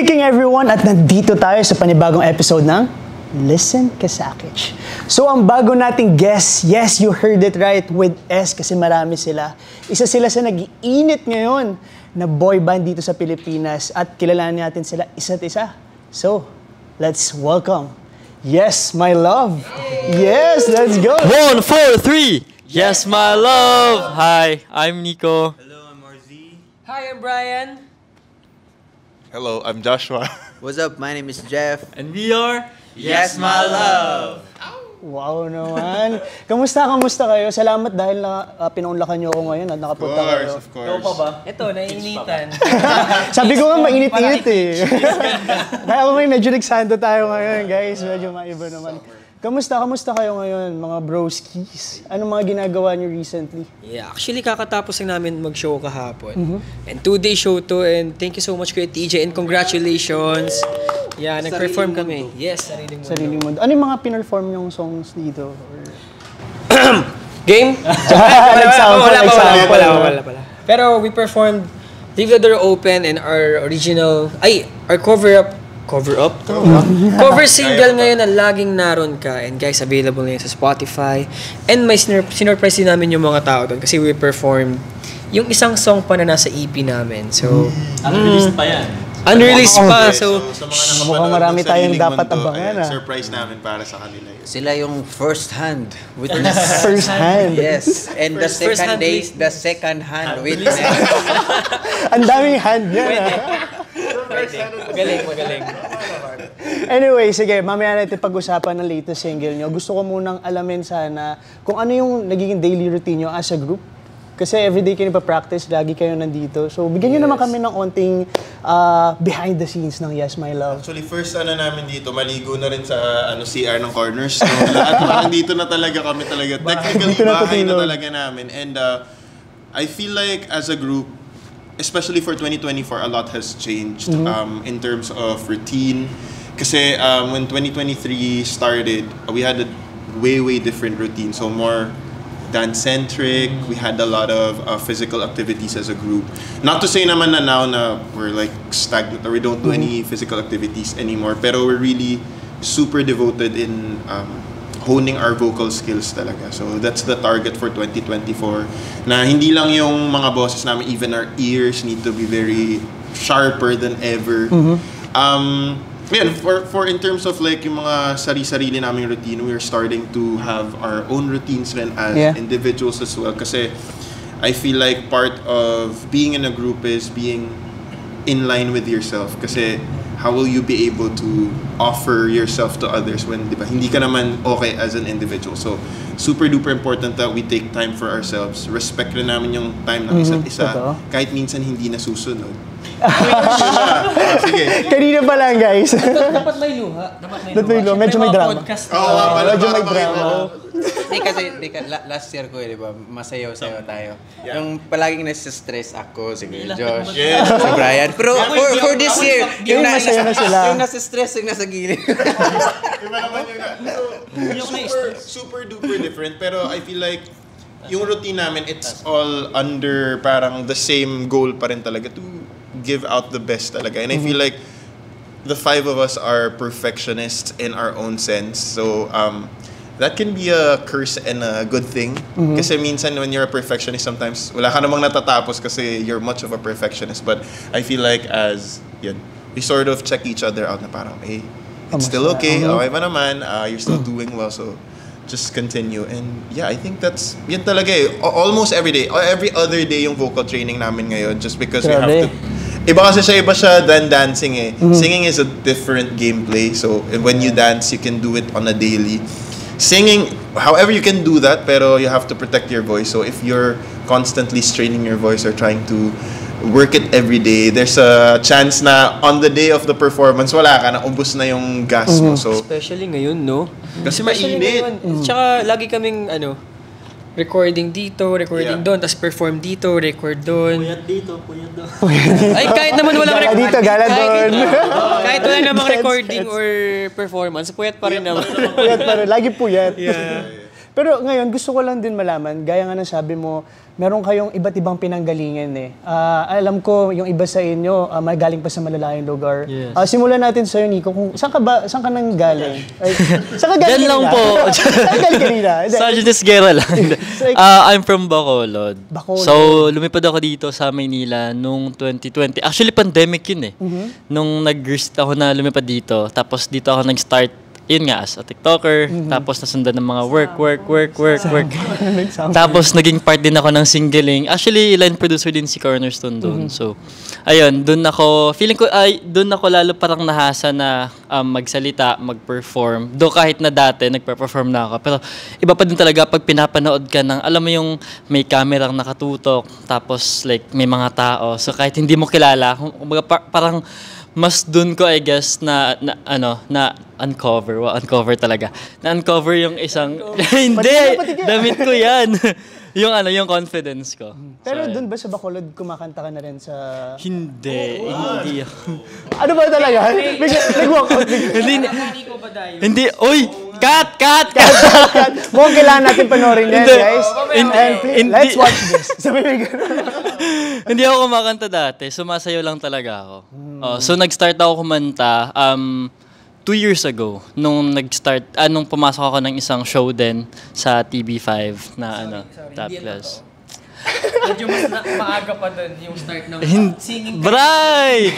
speaking everyone at nandito tayo sa panibagong episode ng Listen Kasakich. So ang bago nating guest, yes, you heard it right, with S kasi marami sila. Isa sila sa nag-iinit ngayon na boy band dito sa Pilipinas at kilalanin natin sila isa't isa. So, let's welcome Yes, My Love. Yes, let's go. 1, 4, 3. Yes, My Love. Hi, I'm Nico. Hello, I'm RZ. Hi, I'm Brian. Hello, I'm Joshua. What's up? My name is Jeff. And we are Yes, My Love. Wow naman. Kamusta kayo? Salamat dahil pinaunlakan niyo ako ngayon at nakapunta kayo. Of course. Pa ba? Ito, naiinitan. Sabi ko nga mainit-init eh. Kaya ako ngayon medyo nagsando tayo ngayon, guys. Medyo maiba naman. Kamusta kayo ngayon, mga broskies? Anong mga ginagawa niyo recently? Yeah, actually kakatapos lang namin mag-show kahapon. And 2-day show to, and thank you so much Kuya TJ and congratulations. Yeah, nag-perform kami. Yes, Sariling Mundo. Ano yung mga pinerform yung songs dito? Game? Wala. Pero we performed Leave the Door Open and our original, our cover single ngayon na Laging Naroon Ka, and guys, available ngayon sa Spotify, and may sinurprise din namin yung mga tao doon kasi we performed yung isang song pa na nasa EP namin, so unreleased pa yan. Unreleased pa, so sa mga mukhang marami tayong dapat abangan. Surprise namin para sa kanila yun. Sila yung first hand witness. First hand. Yes, and the second day, the second hand witness. Ang daming hand niya. magaling. Anyway, sige, mamaya natin pag-usapan ng latest single nyo. Gusto ko munang alamin sana kung ano yung nagiging daily routine nyo as a group. Kasi everyday kayo pa-practice, lagi kayo nandito. So, bigyan nyo naman kami ng onting behind the scenes ng Yes, My Love. Actually, first namin dito, maligo na rin sa CR ng Corners. So, lahat parang dito na talaga kami talaga. Technically, bahay na talaga namin. And I feel like as a group, especially for 2024, a lot has changed in terms of routine. Kasi when 2023 started, we had a way different routine. So more dance-centric. We had a lot of physical activities as a group. Not to say naman na now na we're like stagnant or we don't do any physical activities anymore. Pero we're really super devoted in honing our vocal skills talaga. So that's the target for 2024. Na hindi lang yung mga boses namin, even our ears need to be very sharper than ever. Yeah, for in terms of like yung mga sarili naming routine, we are starting to have our own routines rin as individuals as well. Kasi I feel like part of being in a group is being in line with yourself. Kasi how will you be able to offer yourself to others when, di ba, hindi ka naman okay as an individual. So, super duper important that we take time for ourselves. Respect rin namin yung time ng isa't isa. Kahit minsan hindi nasusunod. Sige. Kanina pa lang, guys. dapat may luha. Medyo may drama. Medyo may drama. Hindi kasi last year ko di ba, masayaw-sayaw tayo. Yeah. Yung palaging nasa-stress ako, si Josh, si Brian. Pero for this year, yung nasa-stress, yung nasa gilid. Iba naman yung super duper different. Pero I feel like yung routine namin, it's all under parang the same goal pa rin talaga to give out the best talaga. And I feel like the five of us are perfectionists in our own sense. So that can be a curse and a good thing. Kasi minsan when you're a perfectionist, sometimes wala ka namang natatapos kasi you're much of a perfectionist. But I feel like we sort of check each other out na parang, hey, it's still okay. Okay ba naman? You're still doing well. So just continue. And yeah, I think that's yan talaga eh. Almost every day, or every other day yung vocal training namin ngayon, just because we have to. Iba kasi iba siya than dancing eh. Singing is a different gameplay. So when you dance, you can do it on a daily. Singing, however you can do that, pero you have to protect your voice. So if you're constantly straining your voice or trying to work it every day, there's a chance na on the day of the performance, wala ka na, ubos na yung gas mo. So Especially ngayon, no? Kasi mainit. Tsaka lagi kaming recording dito, recording doon, tapos perform dito, record doon. Puyat dito, puyat doon. Ay, kahit naman walang Gala dito, gala doon. Kahit wala namang recording or performance, puyat pa rin naman. Puyat pa rin. Lagi puyat. Yeah. Pero ngayon, gusto ko lang din malaman, gaya nga ng sabi mo, meron kayong iba't ibang pinanggalingan eh. Alam ko, yung iba sa inyo, magaling pa sa malalayong lugar. Yes. Simulan natin sa'yo, Nico. Saan ka nang galing? Saan ka galing Diyan lang po. Saan ka galing kanina? Sa Junis Guerra lang. like, I'm from Bacolod. Bacolod. So, lumipad ako dito sa Maynila nung 2020. Actually, pandemic yun eh. Nung nag-risk ako na lumipad dito. Tapos dito ako nag-start, yun nga, as a TikToker. Tapos nasundan ng mga work. Tapos naging part din ako ng singling. Actually, line producer din si Cornerstone doon. So, ayun, doon ako, feeling ko, doon ako lalo parang nahasa na magsalita, mag-perform. Do kahit na dati, nagpe-perform na ako. Pero iba pa din talaga pag pinapanood ka ng, alam mo yung may camerang nakatutok, tapos like may mga tao. So, kahit hindi mo kilala, parang mas dun ko I guess na uncover talaga. Na uncover yung isang hindi damit ko 'yan. yung confidence ko. Pero So, dun ba sa Bacolod kumakanta ka na rin sa... hindi. Ano ba talaga? Nag-walk out. Hindi. Oy, cut. Mukhang kailangan natin panoorin yan, Hindi. guys. And please, let's watch this. Sabi mo Hindi ako kumakanta dati. Sumasayaw lang talaga ako. So nag-start ako kumanta 2 years ago nung nung pumasok ako ng isang show din sa TV5 na Top Class. Medyo mas maaga pa dun yung start ng singing. Bray!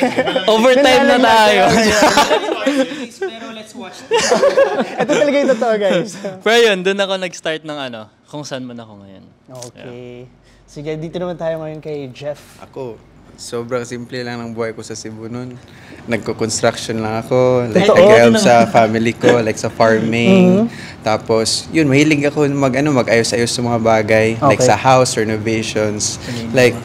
Overtime na tayo. Pero let's watch this. Ito talaga yung totoo, guys. Pero yun, doon ako nag-start ng kung saan man ako ngayon. Okay. Sige, dito naman tayo ngayon kay Jeff. Ako, sobrang simple lang ng buhay ko sa Cebu nun. Nagko-construction lang ako, like Totoo? nag-help sa family ko, like sa farming. Tapos, yun, mahilig ako mag-ayos-ayos sa mga bagay, like Okay. sa house renovations, like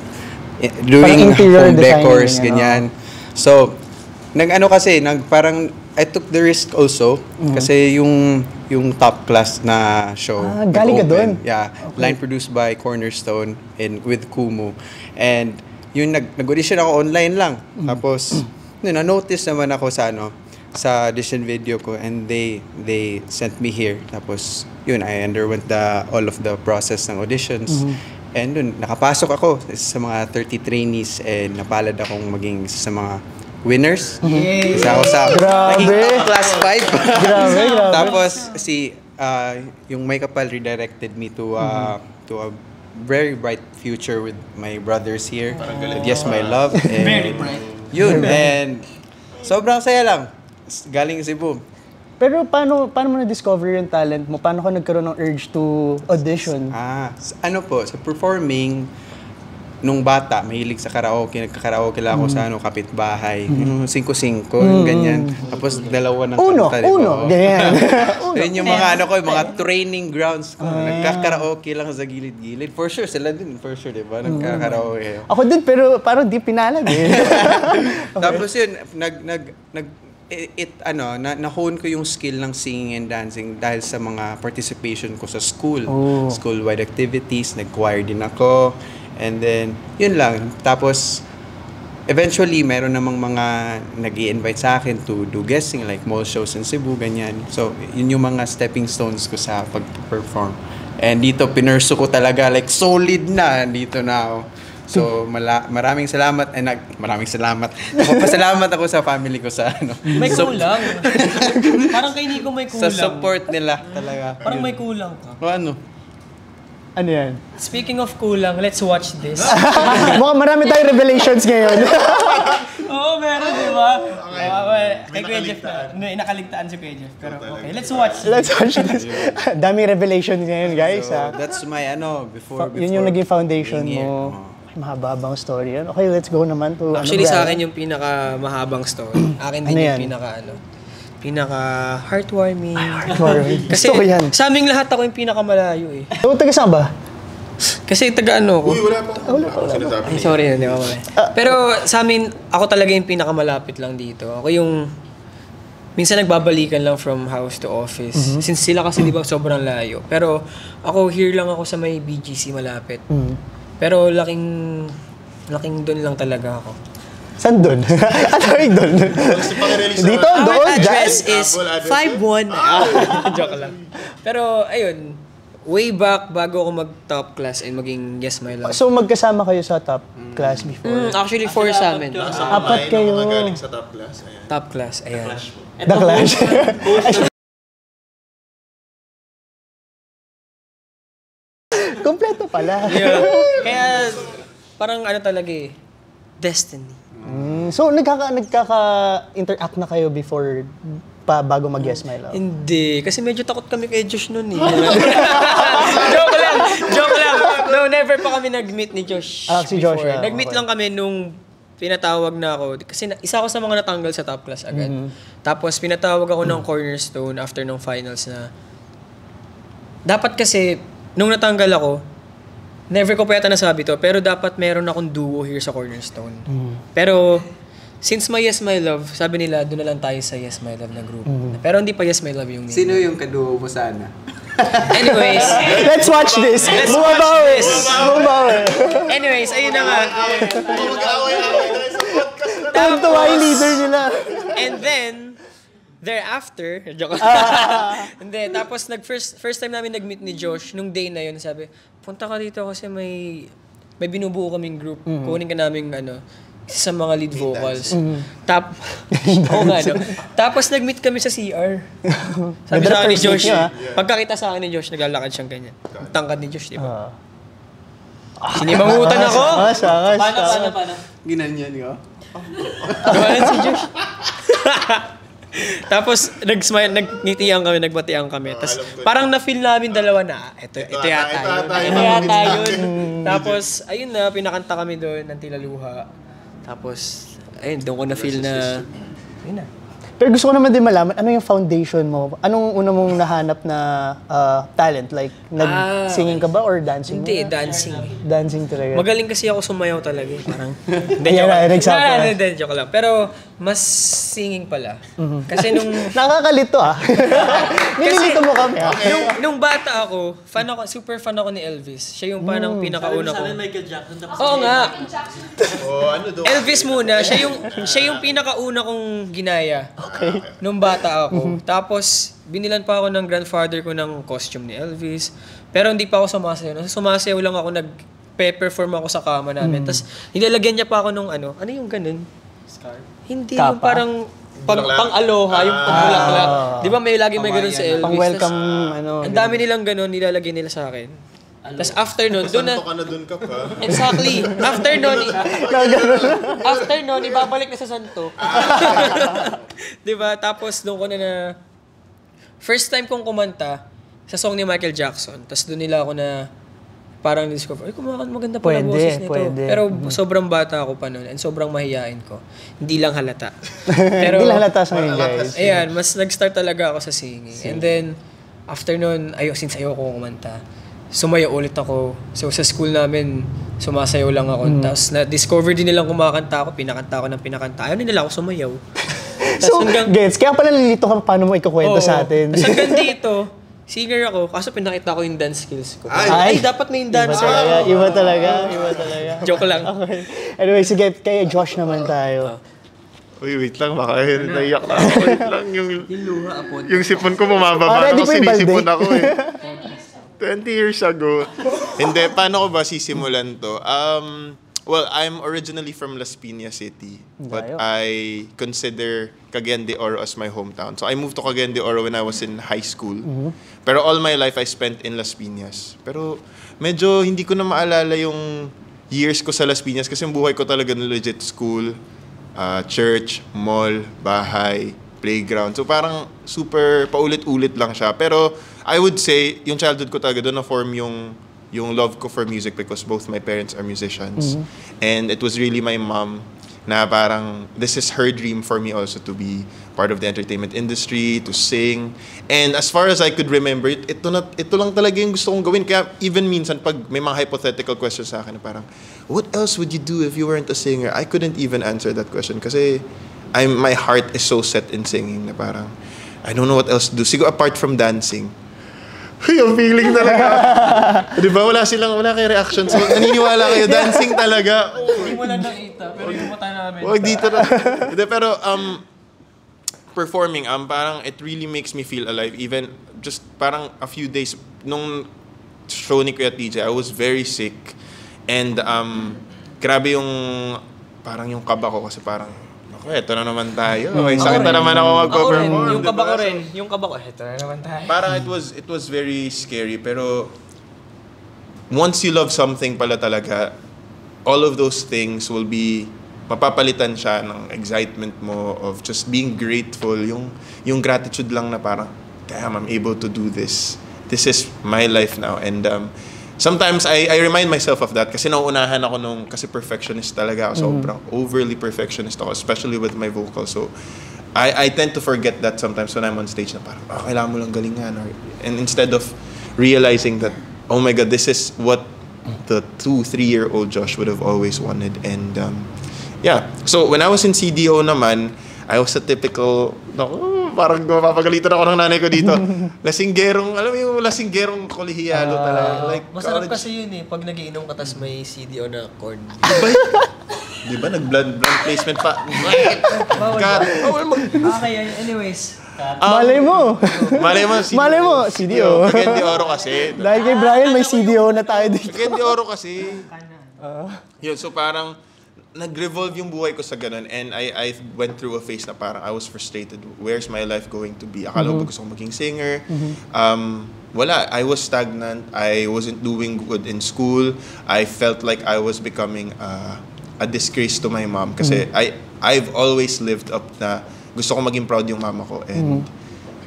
Parang doing interior home design, decors, ganyan, ganyan. So, parang I took the risk also kasi yung Top Class na show. galing ka nag-open. dun? Yeah, line produced by Cornerstone and with Kumu. And yung nag-audition ako online lang. Tapos na-notice naman ako sa audition video ko and they sent me here. Tapos yun, I underwent all of the process ng auditions. And dun, nakapasok ako sa mga 30 trainees and napalad akong maging isa sa mga winners. Isa ako sa naging class 5. Grabe. Tapos yung May Kapal redirected me to a very bright future with my brothers here. With Yes My Love. And very bright. Yun, and sobrang saya lang. Galing Cebu. Pero paano mo na-discover yung talent mo? Paano ka nagkaroon ng urge to audition? Sa performing, nung bata, mahilig sa karaoke. Nagka-karaoke lang ako sa kapitbahay. 5-5, yung ganyan. Tapos dalawa ng kanta. Uno. Ganyan. Yun yung mga mga training grounds ko. Nagka-karaoke lang sa gilid-gilid. For sure, sila din. For sure, di ba? Nagka-karaoke. Ako din, pero parang di pinalag eh. Tapos yun, na-hone ko yung skill ng singing and dancing dahil sa mga participation ko sa school. School-wide activities, nag-choir din ako. And then, yun lang. Tapos, eventually, meron namang mga nag-i-invite sa akin to do guesting, like mall shows in Cebu, ganyan. So, yun yung mga stepping stones ko sa pag-perform. And dito, pinurso ko talaga, like solid na. Dito na ako. So, maraming salamat. Pasalamat ako sa family ko sa May kulang. Parang kay Nico may kulang. sa support nila talaga. Parang may kulang ka. Ano yan? Speaking of kulang, let's watch this. Mukhang marami tayong revelations ngayon. Oo, meron, di ba? Kay Kuya Jeff na. May nakaligtaan si Kuya Jeff. Pero okay, let's watch this. Let's watch this. Daming revelations ngayon, guys. So, that's my before Yun yung naging foundation being here. mo. Ay, mahaba-habang story yan. Okay, let's go naman to... Actually, sa akin yung pinaka-mahabang story. Akin din Ano yung pinaka-heartwarming. Gusto Kasi ko yan. sa aming lahat ako yung pinakamalayo eh. Taga saan ba? Kasi taga-ano ko. Uy, wala pa. Sinasabi. Ay, sorry na, di ba? Pero sa amin, ako talaga yung pinakamalapit lang dito. Ako yung... Minsan nagbabalikan lang from house to office. Since sila kasi di ba sobrang layo. Pero ako here lang ako sa may BGC malapit. Pero laking doon lang talaga ako. Saan doon? Atawig doon. Dito, doon, Our address dyan. is 51. Joke lang. Pero ayun, way back bago ako mag-top class and maging Yes My Love. So magkasama kayo sa top class before? Actually, 4 sa amin. Apat kayo. Mga galing sa top class. Ayan. Top class, ayan. The Clash. Kompleto pala. Yeah. Kaya, parang ano talaga eh, destiny. So nagkaka-interact na kayo before bago mag-Yes My Love? Hindi, kasi medyo takot kami kay Josh noon eh. Joke lang. No, never pa kami nag-meet ni Josh. Si Josh. Nag-meet lang kami nung pinatawag na ako. Kasi isa ako sa mga natanggal sa top class agad. Tapos pinatawag ako ng Cornerstone after ng finals na dapat kasi, nung natanggal ako, never ko pa yata nasabi to, pero dapat meron akong duo here sa Cornerstone. Pero, since may Yes My Love, sabi nila, doon na lang tayo sa Yes My Love na group. Pero hindi pa Yes My Love yung name. Sino yung kaduo mo sana? Anyways. Let's watch this! Bumabawi! Anyways, ayun na nga. Tuwa yung leader nila. And then, thereafter, joke. Hindi, tapos first time namin nag-meet ni Josh, nung day na yun, sabi, punta ka dito kasi may binubuo kaming group. Kunin ka namin sa mga lead vocals. Oo nga, no? Tapos nag-meet kami sa CR. Sabi sa akin ni Josh, pagkakita sa akin ni Josh, naglalakad siyang ganyan. Tangkad ni Josh, di ba? Sinimangutan ako! Paano? Ginanyan ko? Gawalan si Josh. Tapos nag-smile, nagnitian kami, nagbatian kami. Tapos parang na-feel namin dalawa na, ito yata yun. Tapos ayun na, pinakanta kami doon ng Tilaluha. Tapos ayun, doon ko na-feel na ayun na. Pero gusto ko naman din malaman, ano yung foundation mo? Anong una mong nahanap na talent? Like, nag-singing ka ba or dancing? Hindi, dancing. Dancing talaga. Magaling kasi ako sumayaw talaga. Parang, hindi, joke lang. Pero, mas singing pala. Kasi nung... Nakakalito Nililito mo kami Nung bata ako, super fan ako ni Elvis. Siya yung parang pinakauna ko. Michael Jackson. Oo nga. Ano doon? Elvis muna, siya yung pinakauna kong ginaya. Okay. Nung bata ako. Tapos, binilan pa ako ng grandfather ko ng costume ni Elvis. Pero hindi pa ako sumasayaw. Sumasayaw lang ako, nag-perform ako sa kama namin. Tapos, nilalagyan niya pa ako nung ano yung ganun? Scar? Hindi, Kapa? yung parang pang-aloha, yung pang-bulaklak. Di ba may lagi may ganun sa Elvis? Pang-welcome, Ang dami nilang ganun, nilalagay nila sa akin. Tapos after nun, doon na... Santo ka na doon ka pa. Exactly. After nun, ibabalik na sa santo. Diba? Tapos doon ko na first time kong kumanta sa song ni Michael Jackson. Tapos doon nila ako na parang discover, ay, maganda pala boses nito. Pero sobrang bata ako pa noon and sobrang mahihain ko. Hindi lang halata. Pero, hindi lang halata sa ngayon, guys. Ayan, mas nag-start talaga ako sa singing. And then, after nun, since ayoko kumanta, sumayaw ulit ako. So sa school namin, sumasayaw lang ako. Tapos na-discover din nilang kumakanta ako, pinakanta ako ng pinakanta. Ayaw nila ako sumayaw. So, gets, kaya pala nalilito ka paano mo ikukwento sa atin. Tapos hanggang dito, singer ako, kaso pinakita ko yung dance skills ko. Ay dapat may dancer. Iba talaga. Joke lang. Okay. Anyway, sige, kaya Josh naman tayo. Uy, wait lang, baka naiyak na ako. Wait lang, yung sipon ko bumababa ako, sinisipon ako 20 years ago. Hindi, paano ko ba sisimulan to? Well, I'm originally from Las Piñas City, but I consider Cagayan de Oro as my hometown. So I moved to Cagayan de Oro when I was in high school. Pero all my life I spent in Las Piñas. Pero medyo hindi ko na maalala yung years ko sa Las Piñas kasi yung buhay ko talaga na legit school, church, mall, bahay, playground. So parang super paulit-ulit lang siya. Pero I would say, yung childhood ko talaga, doon na-form yung love ko for music because both my parents are musicians. And it was really my mom na parang, this is her dream for me also to be part of the entertainment industry, to sing. And as far as I could remember, ito lang talaga yung gusto kong gawin. Kaya even minsan, pag may mga hypothetical questions sa akin, parang, what else would you do if you weren't a singer? I couldn't even answer that question kasi my heart is so set in singing na parang, I don't know what else to do. Siguro apart from dancing. Yung feeling talaga. Di ba? Wala kayo reaction. So, naniniwala kayo, dancing talaga. Hindi mo lang nakita, pero yung mata namin. Wag dito na. Pero, performing, parang it really makes me feel alive. Even just parang a few days, nung show ni Kuya TJ, I was very sick. And grabe yung parang yung kaba ko kasi parang okay, ito na naman tayo. Okay, sakit na naman ako mag-perform. Yung kaba ko rin. Yung kaba ko, ito na naman tayo. Parang it was very scary. Pero once you love something pala talaga, all of those things will be mapapalitan siya ng excitement mo of just being grateful. Yung gratitude lang na parang, damn, I'm able to do this. This is my life now. And sometimes I remind myself of that kasi nauunahan ako kasi perfectionist talaga ako. Sobrang overly perfectionist ako, especially with my vocals. So, I tend to forget that sometimes when I'm on stage na parang, kailangan mo lang galingan. And instead of realizing that, oh my God, this is what the 2-3-year-old Josh would have always wanted. And yeah, so when I was in CDO naman, I was a typical, parang mapapagalitan ako ng nanay ko dito. Lasinggerong, alam mo yung lasinggerong kolehiyalo talaga. Like, masarap kasi yun pag nagiinom ka tas may CDO na corn. Di ba? Nag-blood placement pa. God. Okay, anyways. Malay mo, CDO. Weekend de Oro kasi. Dahil kay Brian, may CDO na tayo dito. Weekend de Oro kasi. Yun, so parang, nag-revolve yung buhay ko sa ganun, and I went through a phase na parang I was frustrated. Where's my life going to be? Akala ko gusto kong maging singer. Wala. I was stagnant. I wasn't doing good in school. I felt like I was becoming a disgrace to my mom kasi I've always lived up na gusto ko maging proud yung mama ko, and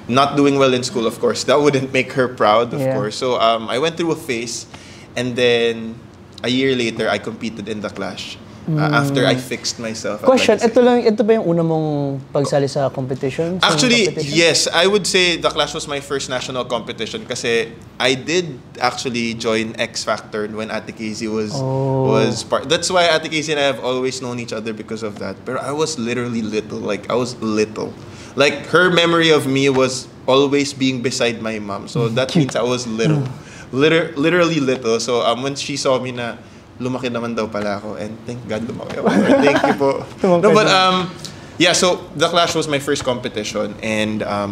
not doing well in school, of course, that wouldn't make her proud, of course. So I went through a phase, and then a year later I competed in The Clash. After I fixed myself. Question, ito ba yung una mong pagsali sa competition? Actually, yes. I would say The Clash was my first national competition kasi I did actually join X Factor when Ate Casey was part. That's why Ate Casey and I have always known each other because of that. Pero I was literally little. Like, I was little. Like, her memory of me was always being beside my mom. So that means I was little. Literally little. So when she saw me na lumaki naman daw pala ako, and thank God lumaki ako. Thank you po. No, but yeah, so The Clash was my first competition, and I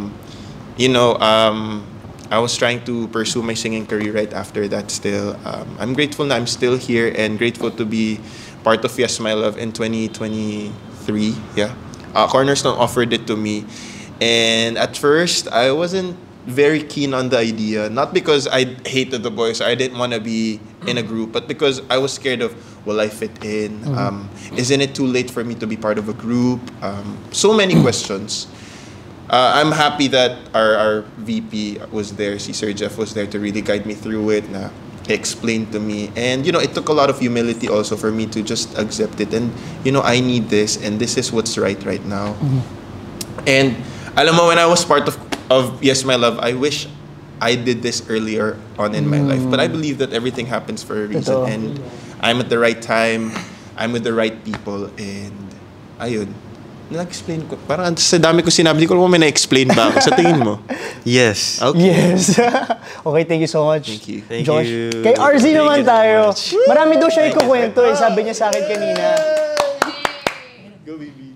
was trying to pursue my singing career right after that still. I'm grateful na I'm still here and grateful to be part of Yes My Love in 2023. Yeah. Cornerstone offered it to me, and at first I wasn't very keen on the idea, not because I hated the boys or I didn't want to be in a group, but because I was scared of, will I fit in? Isn't it too late for me to be part of a group? So many questions. I'm happy that our VP was there, si Sir Jeff was there to really guide me through it, na explain to me. And, it took a lot of humility also for me to just accept it. And, I need this, and this is what's right now. And, alam mo, when I was part of Yes My Love, I wish I did this earlier on in my life. But I believe that everything happens for a reason. And I'm at the right time, I'm with the right people, and ayun. Na-explain ko. Parang sa dami ko sinabi, ko may na-explain ba ako? Sa tingin mo? Yes. Okay. Yes. Okay, thank you so much. Thank you. Thank Josh. you. Kay RZ Thank naman you so tayo. much. Marami daw siya ikukwento eh. Sabi niya sa akin kanina. Go, baby.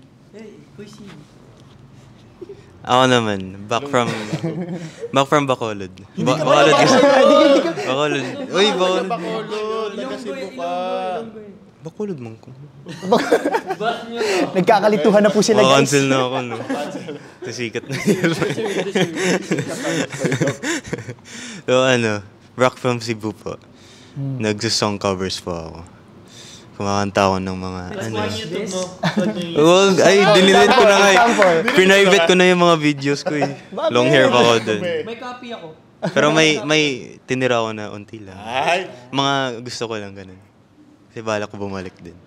Ako naman, back from Bacolod. Bacolod kasi. Bacolod. Uy, Bacolod. Taga-Cebu ka. Bacolod man ko. Nagkakalituhan na po sila, guys. Cancel na ako, no? Nasikat na yun. So, rock from Cebu po. Nagsusong covers po ako. Kumakanta ako ng mga, Well, dinilit ko na nga eh. Private ko na yung mga videos ko eh. Long hair pa ako dun. May copy ako. Pero may tinira ako na unti lang. Mga gusto ko lang ganun. Kasi balak ko bumalik din.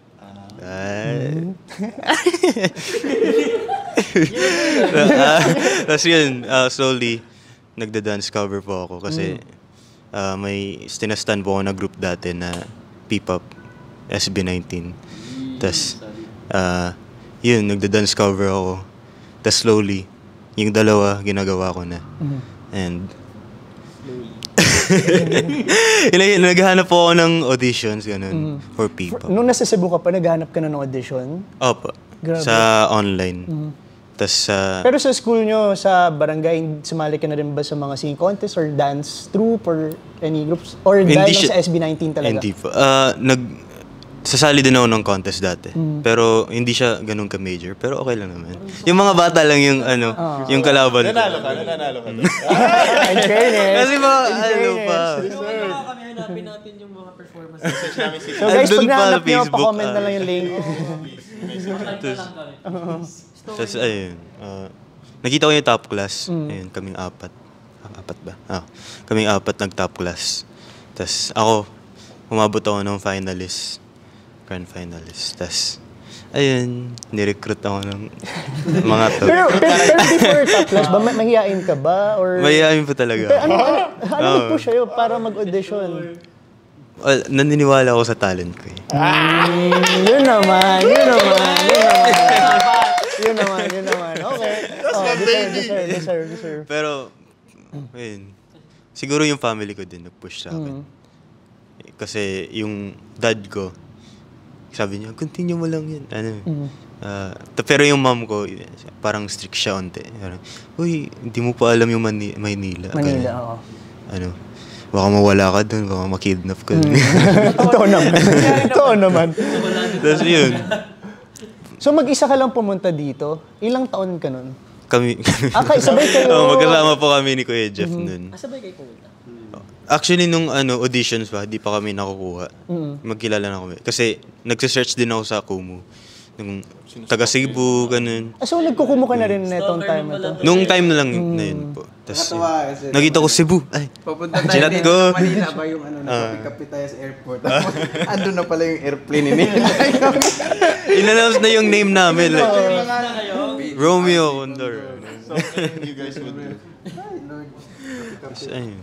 Tapos yun, slowly, nagda-dance cover po ako kasi may tinastan po ako na group dati na P-pop, SB19. Tapos, yun, nagda-dance cover ako. Tapos slowly, yung dalawa, ginagawa ko na. And, naghahanap po ako ng auditions, ganun, for people. Nung nasa Cebu ka pa, naghahanap ka na ng audition? Opo. Grabe. Sa online. Tas, Pero sa school nyo, sa barangay, sumali ka na rin ba sa mga singing contest or dance troupe or any groups? Or dahil lang sa SB19 talaga? Hindi po. Sasali din ako ng contest dati. Pero hindi siya ganun ka-major. Pero okay lang naman. Yung mga bata lang yung yung kalaban ko. Nanalo ka. In fairness. Kasi ba, ano pa. Kami hanapin natin yung mga performances. So guys, Andun pag pa nahanap sa nyo, Facebook, pa-comment na lang yung link. Tapos, ayun. Nakita ko yung top class. Ayun, kaming apat. Apat ba? Kaming apat nag-top class. Tapos, ako, umabot ako ng finalist. Grand finalist. Tapos, ayun, nirecruit ako ng mga to. Pero before top class ba, mahihain ka ba? Or... Mayayain pa talaga. Pero ano nag-push sa'yo para mag-audition? Naniniwala ako sa talent ko eh. Yun naman. Okay. Deserve. Pero, ayun, siguro yung family ko din nag-push sa akin. Kasi yung dad ko, sabi niya, continue mo lang yan. Pero yung mom ko, parang strict siya onte. Uy, hindi mo pa alam yung Maynila. Manila, oo. Baka mawala ka dun, baka makidnap ka dun. Totoo naman. Tapos yun. So mag-isa ka lang pumunta dito? Ilang taon ka nun? Kami. Sabay kayo? Magkasama po kami ni Kuya Jeff nun. Sabay kayo pumunta? Actually, nung auditions pa, di pa kami nakukuha. Magkilala na kami. Kasi nagsisearch din ako sa Kumu. Nung taga Cebu, ganun. So nagkukumo ka na rin netong time na to? Nung time na lang na yun po. Tapos nakita ko Cebu. Ay, Papunta tayo chinat din ko. sa Manila ba yung pick up tayo sa airport. Andun na pala yung airplane ni Nila. In-announce na yung name namin. Like, Romeo Condor. Something you guys would do. Ayun.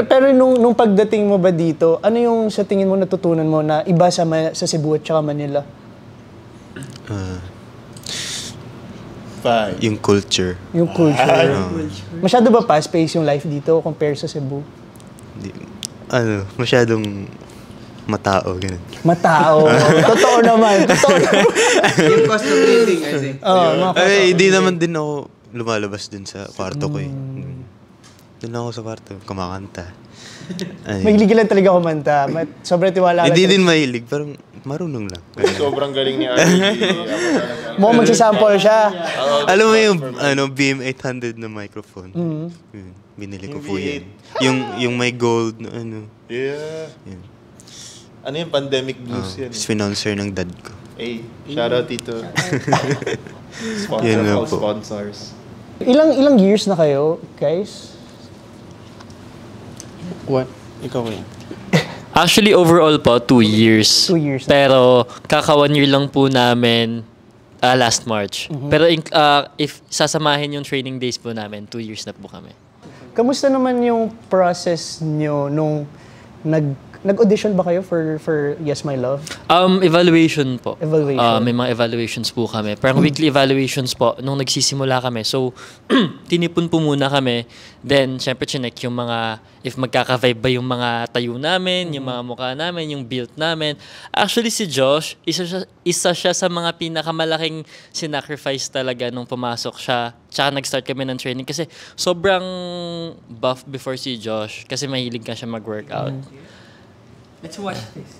Pero nung pagdating mo ba dito, ano yung sa tingin mo natutunan mo na iba sa Cebu at saka Manila? Yung culture. Yung culture. Masyado ba fast-paced yung life dito compare sa Cebu? Masyadong matao, ganun. Matao. Totoo naman. Yung cost of living, I think. Ay, hindi naman din ako lumalabas dun sa kwarto ko eh. Doon ako sa kwarto, kumakanta. Mahilig lang talaga kumanta. Sobrang tiwala lang. Hindi din mahilig, parang marunong lang. Sobrang galing ni Ari. Mo magsasample siya. Alam mo yung BM800 na microphone? Yun, binili ko po yan. Yung may gold na Yeah. Yun. Ano yung pandemic blues yan? Sponsor ng dad ko. Hey, shout out dito. Sponsor Yan nga all po. sponsors. Ilang years na kayo, guys? What? Ikaw yan. Actually, overall po, 2 years. 2 years na. Pero, kaka 1 year lang po namin last March. Pero if sasamahin yung training days po namin, 2 years na po kami. Kamusta naman yung process nyo nung nag-audition ba kayo for Yes My Love? Evaluation po. Evaluation. May mga evaluations po kami. Parang weekly evaluations po nung nagsisimula kami. So, tinipon po muna kami. Then, syempre, chinek yung mga, if magkaka-vibe ba yung mga tayo namin, yung mga mukha namin, yung build namin. Actually, si Josh, isa siya sa mga pinakamalaking sinacrifice talaga nung pumasok siya. Tsaka nag-start kami ng training kasi sobrang buff before si Josh kasi mahilig ka siya mag-workout. Let's watch this.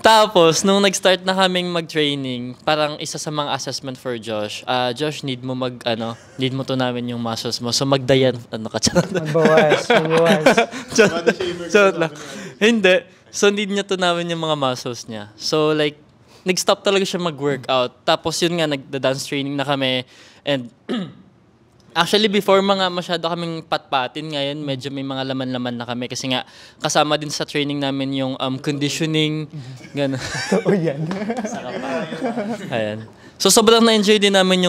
Tapos, nung nag-start na kaming mag-training, parang isa sa mga assessment for Josh, Josh, need mo to namin yung muscles mo. So, magdayan, Magbawas. So, hindi. So, need niya to namin yung mga muscles niya. So, like, nag-stop talaga siya mag-workout. Tapos, yun nga, nagda-dance training na kami. And, actually, before masyado kaming patpatin ngayon, medyo may mga laman-laman na kami kasi nga kasama din sa training namin yung conditioning, gano'n. Oo yan. Ayan. So sobrang na-enjoy din namin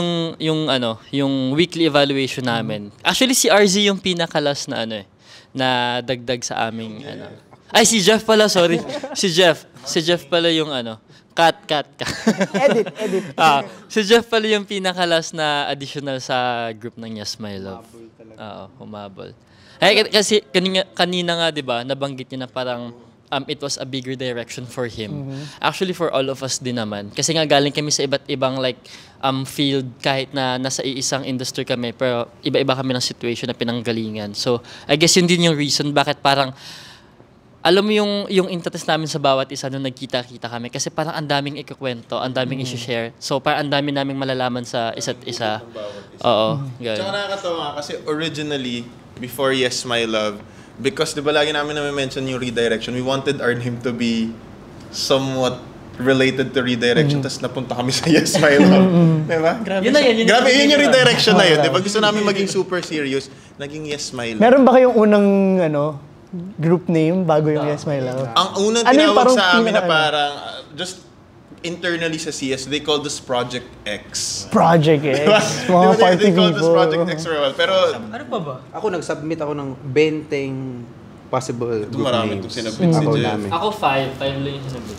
yung weekly evaluation namin. Actually si RZ yung pinakalas na na dagdag sa aming Ay si Jeff pala, sorry. Si Jeff pala yung Cut. Edit. Si Jeff pala yung pinakalas na additional sa group ng Yes My Love. Humabol. Kasi kanina nga, 'di ba, nabanggit niya na parang it was a bigger direction for him. Actually, for all of us din naman. Kasi nga galing kami sa iba't ibang like field kahit na nasa isang industry kami pero iba-iba kami ng situation na pinanggalingan. So, I guess yun din yung reason bakit parang alam mo yung interest namin sa bawat isa nung nagkita-kita kami kasi parang ang daming ikukwento, ang daming i-share. So parang ang dami naming malalaman sa isa't isa. Oo. Tsaka nakakatawa kasi originally, before Yes My Love, because di ba lagi namin na-mention yung redirection, we wanted our name to be somewhat related to redirection, tapos napunta kami sa Yes My Love. Diba? Grabe yun yung redirection na yun. Diba? Gusto namin maging super serious, naging Yes My Love. Meron ba kayong unang group name bago yung Yes My Love? Ang unang tinawag sa amin na parang just internally sa CS, they called us Project X. Project X. Mga party they called us people. Project X for a while. Pero Ano pa ba? Ako nag-submit ako ng 20 possible group marami names. itong sinabit si Ako Jeff. namin. Ako 5 lang yung sinabit.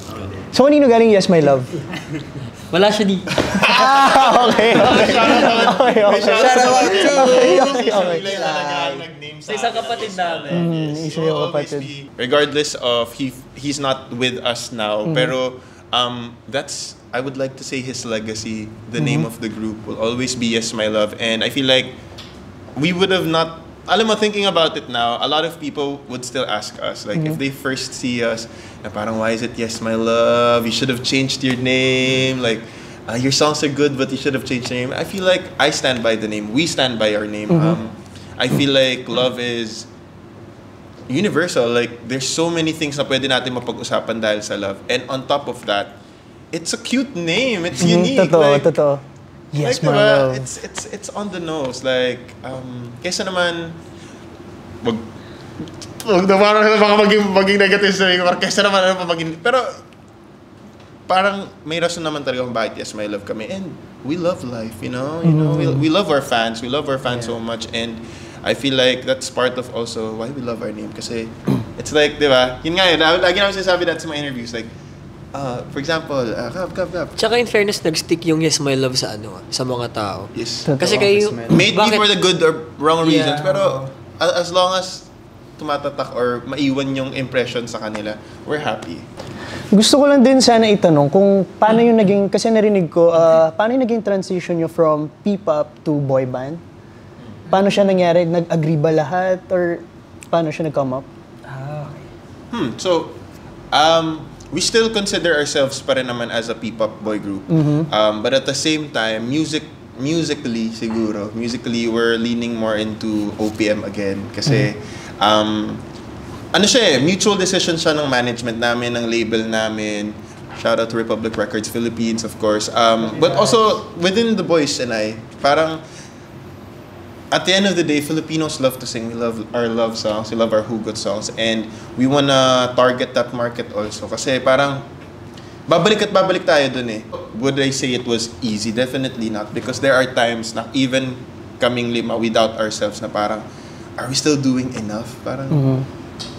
So, kanino galing Yes My Love? Wala siya di. Okay. Shout out to Sa isang kapatid namin. Isa yung kapatid. Regardless of he's not with us now, pero that's I would like to say his legacy, the name of the group will always be Yes My Love, and I feel like we would have not. Alam mo, thinking about it now, a lot of people would still ask us, like, if they first see us, na parang, why is it Yes My Love? You should have changed your name. Like, your songs are good, but you should have changed your name. I feel like I stand by the name. We stand by our name. I feel like love is universal. Like, there's so many things na pwede natin mapag-usapan dahil sa love. And on top of that, it's a cute name. It's unique. Totoo. Yes, like, My diba, Love. it's on the nose. Like, kesa naman, wag na parang baka maging negative sa mga kesa naman ano pa maging, pero parang may rason naman talaga kung bakit Yes My Love kami, and we love life, you know, we love our fans, so much, and I feel like that's part of also why we love our name, kasi it's like, di ba, yun nga yun, lagi namin sinasabi that sa mga interviews, like, for example, Kap. Tsaka in fairness, nag-stick yung Yes My Love sa sa mga tao. Yes. Kasi kayo, Maybe for the good or wrong reasons, pero as long as tumatatak or maiwan yung impression sa kanila, we're happy. Gusto ko lang din sana itanong kung paano yung naging, kasi narinig ko, paano yung naging transition nyo from P-pop to boy band? Paano siya nangyari? Nag-agree ba lahat? Or paano siya nag-come up? So, we still consider ourselves pa rin naman as a P-pop boy group. But at the same time, musically, we're leaning more into OPM again. Kasi, ano siya mutual decision siya ng management namin, ng label namin. Shout out to Republic Records Philippines, of course. But also, within the boys and I, parang, at the end of the day, Filipinos love to sing. We love our love songs. We love our hugot songs. And we wanna target that market also. Kasi parang, babalik tayo dun eh. Would I say it was easy? Definitely not. Because there are times na even kaming lima without ourselves na parang, are we still doing enough? Parang,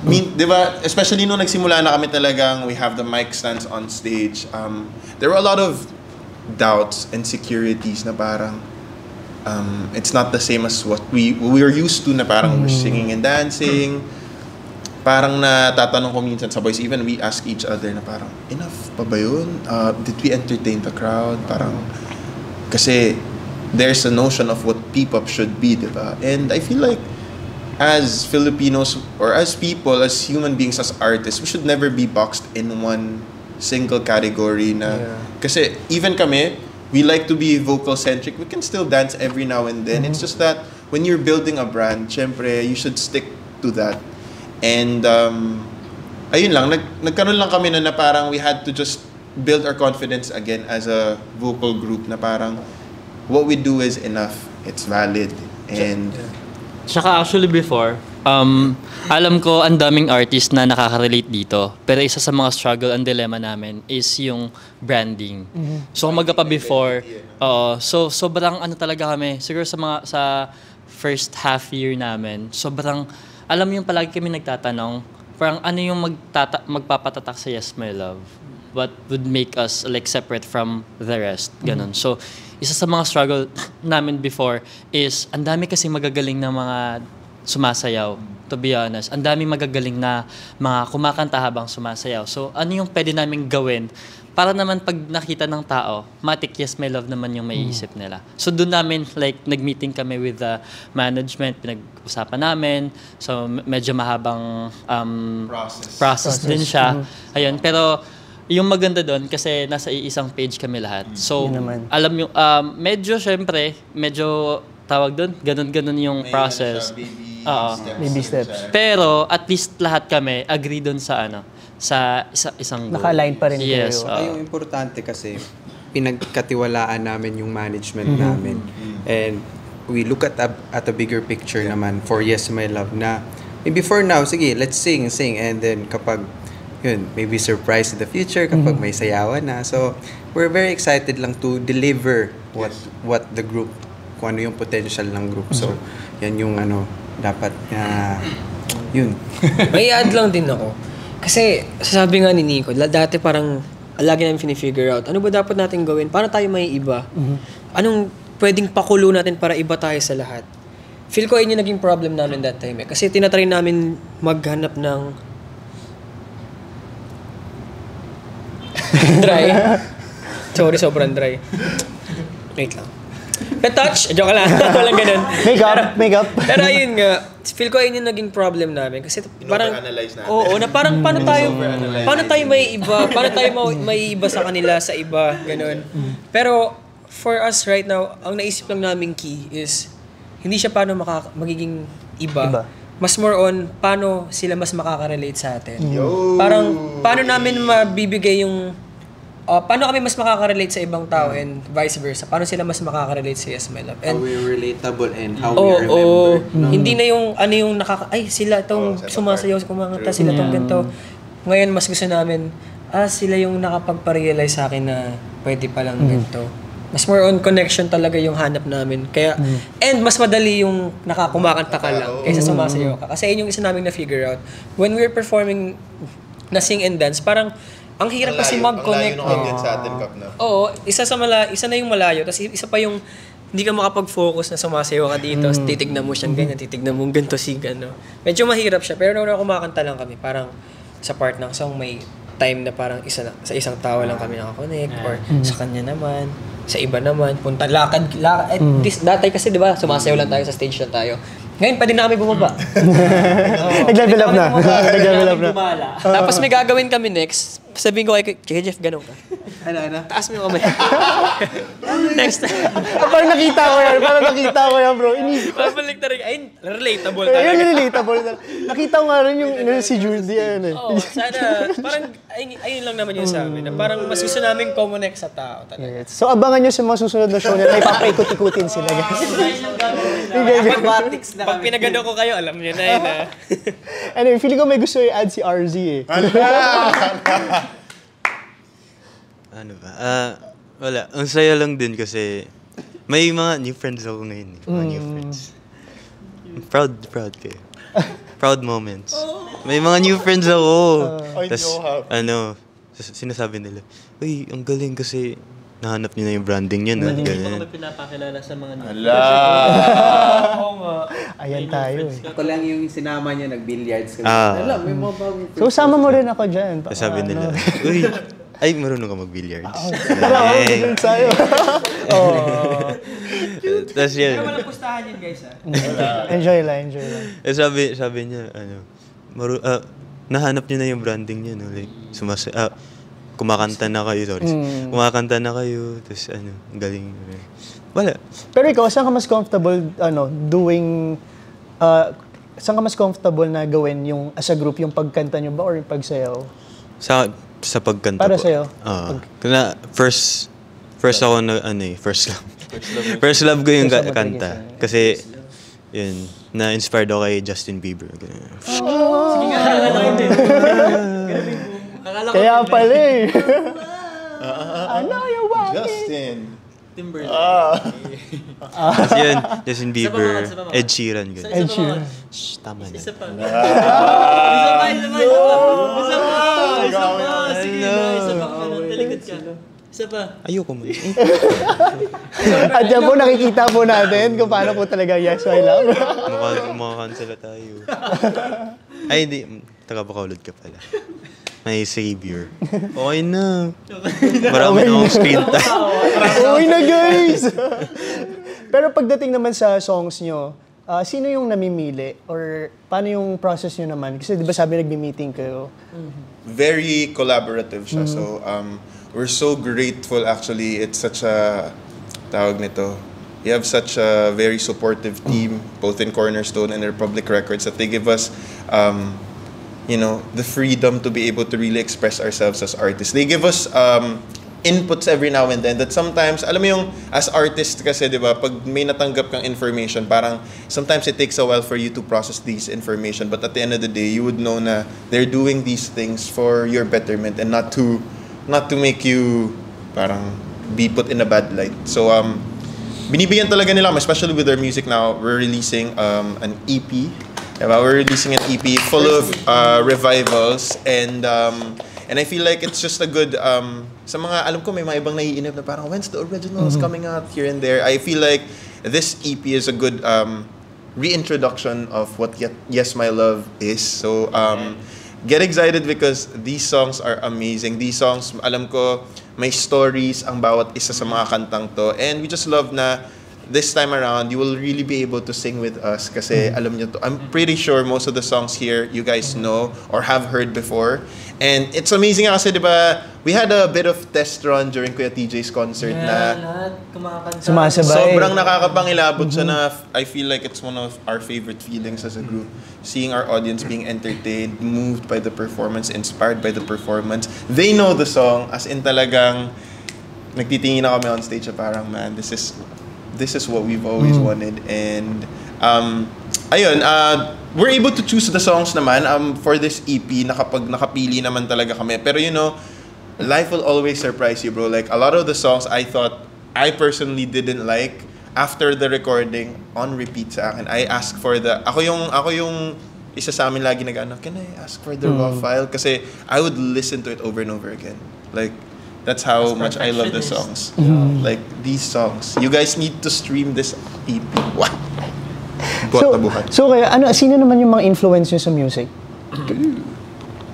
di ba, especially nung nagsimula na kami talagang, we have the mic stands on stage. There were a lot of doubts, insecurities na parang, it's not the same as what we are used to, na parang we're singing and dancing. Parang natatanong ko minsan sa boys, even we ask each other na parang, enough pa ba yun? Did we entertain the crowd? Parang, kasi there's a notion of what P-pop should be, diba? And I feel like, as Filipinos, or as people, as human beings, as artists, we should never be boxed in one single category na, kasi even kami, we like to be vocal-centric. We can still dance every now and then. It's just that when you're building a brand, syempre, you should stick to that. And, ayun lang, nagkaroon lang kami na parang we had to just build our confidence again as a vocal group na parang what we do is enough. It's valid. And, Tsaka actually before, alam ko ang daming artist na nakaka-relate dito. Pero isa sa mga struggle and dilemma namin is yung branding. So kumaga pa before, so sobrang ano talaga kami, siguro sa first half year namin, sobrang, alam mo yung palagi kami nagtatanong, parang ano yung magpapatatak sa Yes My Love? What would make us like separate from the rest? Ganon. So, isa sa mga struggle namin before is ang dami kasi magagaling na mga sumasayaw. to be honest. Ang daming magagaling na mga kumakanta habang sumasayaw. So, ano yung pwede namin gawin para naman pag nakita ng tao, matik, yes, my love naman yung maiisip nila. So, doon namin, like, nag-meeting kami with the management, pinag-usapan namin. So, medyo mahabang process din siya. Ayun, pero yung maganda doon kasi nasa iisang page kami lahat. So, alam yung, medyo, syempre, medyo tawag doon, ganun-ganun yung process. Baby steps. Pero, at least lahat kami agree doon sa sa isang goal. Naka-align pa rin yes, kayo. Yung importante kasi, pinagkatiwalaan namin yung management namin. And we look at a bigger picture naman for Yes My Love na maybe for now, sige, let's sing. And then kapag, yun, maybe surprise in the future kapag may sayawan na. So, we're very excited lang to deliver what the group, kung ano yung potential ng group. So, yan yung dapat yun. May add lang din ako. Kasi, sabi nga ni Nico, dati parang lagi namin finifigure out, ano ba dapat natin gawin? Paano tayo may iba? Anong pwedeng pakulo natin para iba tayo sa lahat? Feel ko yun yung naging problem namin that time. Kasi tinatry namin maghanap ng dry. Sorry, sobrang dry. Wait lang. Na-touch? Joke lang. Walang ganun. Makeup. Pero ayun nga, feel ko yun yung naging problem namin. Kasi parang, Over-analyze natin. oo, na parang paano tayo may iba? Paano tayo may iba sa kanila, sa iba? Ganun. Pero for us right now, ang naisip lang namin key is, hindi siya paano magiging iba. Mas more on, paano sila mas makaka-relate sa atin. Parang, paano namin mabibigay yung paano kami mas makaka-relate sa ibang tao and vice versa? Paano sila mas makaka-relate sa Yes My Love? And, how we're relatable and how we remember. Hindi na yung yung ay sila itong sumasayaw, kumanganta, sila itong ganito. Ngayon mas gusto namin, sila yung nakapagpa-realize sa akin na pwede palang ganito. Mas more on connection talaga yung hanap namin. Kaya, and mas madali yung nakakumakanta ka lang kaysa sumasayaw ka. Kasi yun yung isa namin na-figure out. When we're performing na sing and dance, parang ang hirap kasi mag-connect. Ang layo ng audience sa atin, Kap, na. Oo, isa na yung malayo, tapos isa pa yung hindi ka makapag-focus na sumasayaw ka dito, titignan mo siyang ganyan, titignan mo ganito si gano. Medyo mahirap siya, pero nung kumakanta lang kami, parang sa part ng song may time na parang sa isang tao lang kami nakakonect, or sa kanya naman, sa iba naman, punta, lakad. Dati kasi, di ba, sumasayaw lang tayo, sa stage lang tayo. Ngayon, pwede na kami bumaba. Nag-level up na. Tapos may gagawin kami next. Sabihin ko kay Jeff, ganun ka. Ano? Taas mo yung kamay. Next. Parang nakita ko yan, bro. Babalik na rin. Ayun, relatable talaga. Ayun, relatable. Nakita ko nga rin yung si Judy. Oo, sana. Parang, ayun lang naman yung sa amin. Parang mas gusto namin connect sa tao talaga. Yes. So, abangan nyo sa mga susunod na show nila. May papaikot-ikutin sila, guys. Pag pinagano ko kayo, alam nyo na yun. Anyway, feeling ko may gusto i-add si RZ eh. Ano ba? Wala. Ang saya lang din kasi may mga new friends ako ngayon. Mga new friends. Proud kayo. Proud moments. May mga new friends ako. Sinasabi nila, uy, ang galing kasi nahanap niyo na yung branding niyo. Hindi pa kami pinapakilala sa mga new Ala! Oo nga. Ayan tayo eh. Ako lang yung sinama niya, nag-billiards kami. Alam, may mga bagong So, sama mo rin ako dyan. Sabi nila, uy, ay, marunong ka mag-billiards. Wala ako dun sa'yo. Tapos yan. Pero walang pustahan yun, guys. Enjoy lang. Sabi niya, nahanap niyo na yung branding niyo, no? Like, kumakanta na kayo, kumakanta na kayo, tapos ang galing. Wala. Pero ikaw, saan ka mas comfortable, saan ka mas comfortable na gawin yung, as a group, yung pagkanta nyo ba or yung pagsayaw? Sa pagkanta Para po. sa'yo? First ako na, first love. First love ko yung kanta. Kasi, yun, na-inspired ako kay Justin Bieber. Sige nga, Kaya pala eh. I know you're walking. Justin. Timberlake. Kasi yun, Justin Bieber, Isa pa. Ed Sheeran. Ganun. Ed Sheeran. Shh, tama na. Isa pa. Sige na, isa pa. Delikit ka. Isa pa. Ayoko mo. At yan po, nakikita po natin kung paano po talaga Yes, I Love. Makakansela tayo. Ay, hindi. Taga-Bacolod ka pala. May savior. Okay na. Marami na akong screen time. Okay na, guys! Pero pagdating naman sa songs nyo, sino yung namimili? Or paano yung process nyo naman? Kasi di ba sabi nagbi-meeting kayo? Very collaborative siya. So, we're so grateful actually. It's such a, tawag nito, we have such a very supportive team, both in Cornerstone and Republic Records, that they give us, you know, the freedom to be able to really express ourselves as artists. They give us inputs every now and then that sometimes, alam mo yung, as artist kasi, di ba, pag may natanggap kang information, parang sometimes it takes a while for you to process these information, but at the end of the day, you would know na they're doing these things for your betterment and not to make you parang be put in a bad light. So, binibigyan talaga nila, especially with their music now, we're releasing an EP. Diba? We're releasing an EP full of revivals and I feel like it's just a good sa mga, alam ko may mga ibang naiinip na parang when's the originals coming out here and there. I feel like this EP is a good reintroduction of what Yes My Love is. So get excited because these songs are amazing. These songs, alam ko may stories ang bawat isa sa mga kantang to, and we just love na this time around, you will really be able to sing with us kasi alam nyo to. I'm pretty sure most of the songs here you guys know or have heard before. And it's amazing kasi, di ba, we had a bit of test run during Kuya TJ's concert na lahat kumakanta. Sumasabay. sobrang nakakapangilabot siya na I feel like it's one of our favorite feelings as a group. Seeing our audience being entertained, moved by the performance, inspired by the performance. They know the song as in talagang nagtitingin na kami on stage na parang, man, this is what we've always wanted. And ayun, we're able to choose the songs naman for this EP na kapag nakapili naman talaga kami. Pero you know, life will always surprise you, bro. Like a lot of the songs I thought I personally didn't like, after the recording on repeat sa akin, I asked for ako yung isa sa amin lagi nag-ano, can I ask for the raw file? Kasi I would listen to it over and over again. Like, that's how much I love the songs. Like, these songs. You guys need to stream this EP. What? So kaya, sino naman yung mga influence nyo sa music?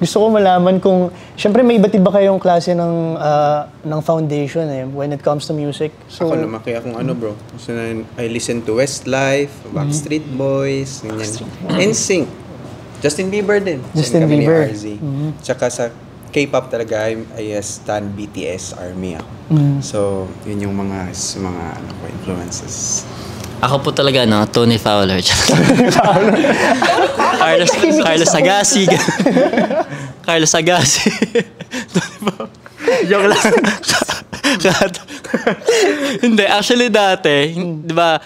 Gusto ko malaman kung, syempre may iba't iba kayong klase ng foundation when it comes to music. So, Ako lumaki akong bro. So, I listen to Westlife, Backstreet Boys, ganyan. NSYNC. Justin Bieber din. Justin Kami ni Bieber. RZ. Tsaka sa K-pop talaga, I stan BTS, ARMY ako. So, yun yung mga influences. Ako po talaga, Tony Fowler. Carlos Agassi. Carlos Agassi. Tony Fowler. Joke lang. Hindi, actually dati, di ba,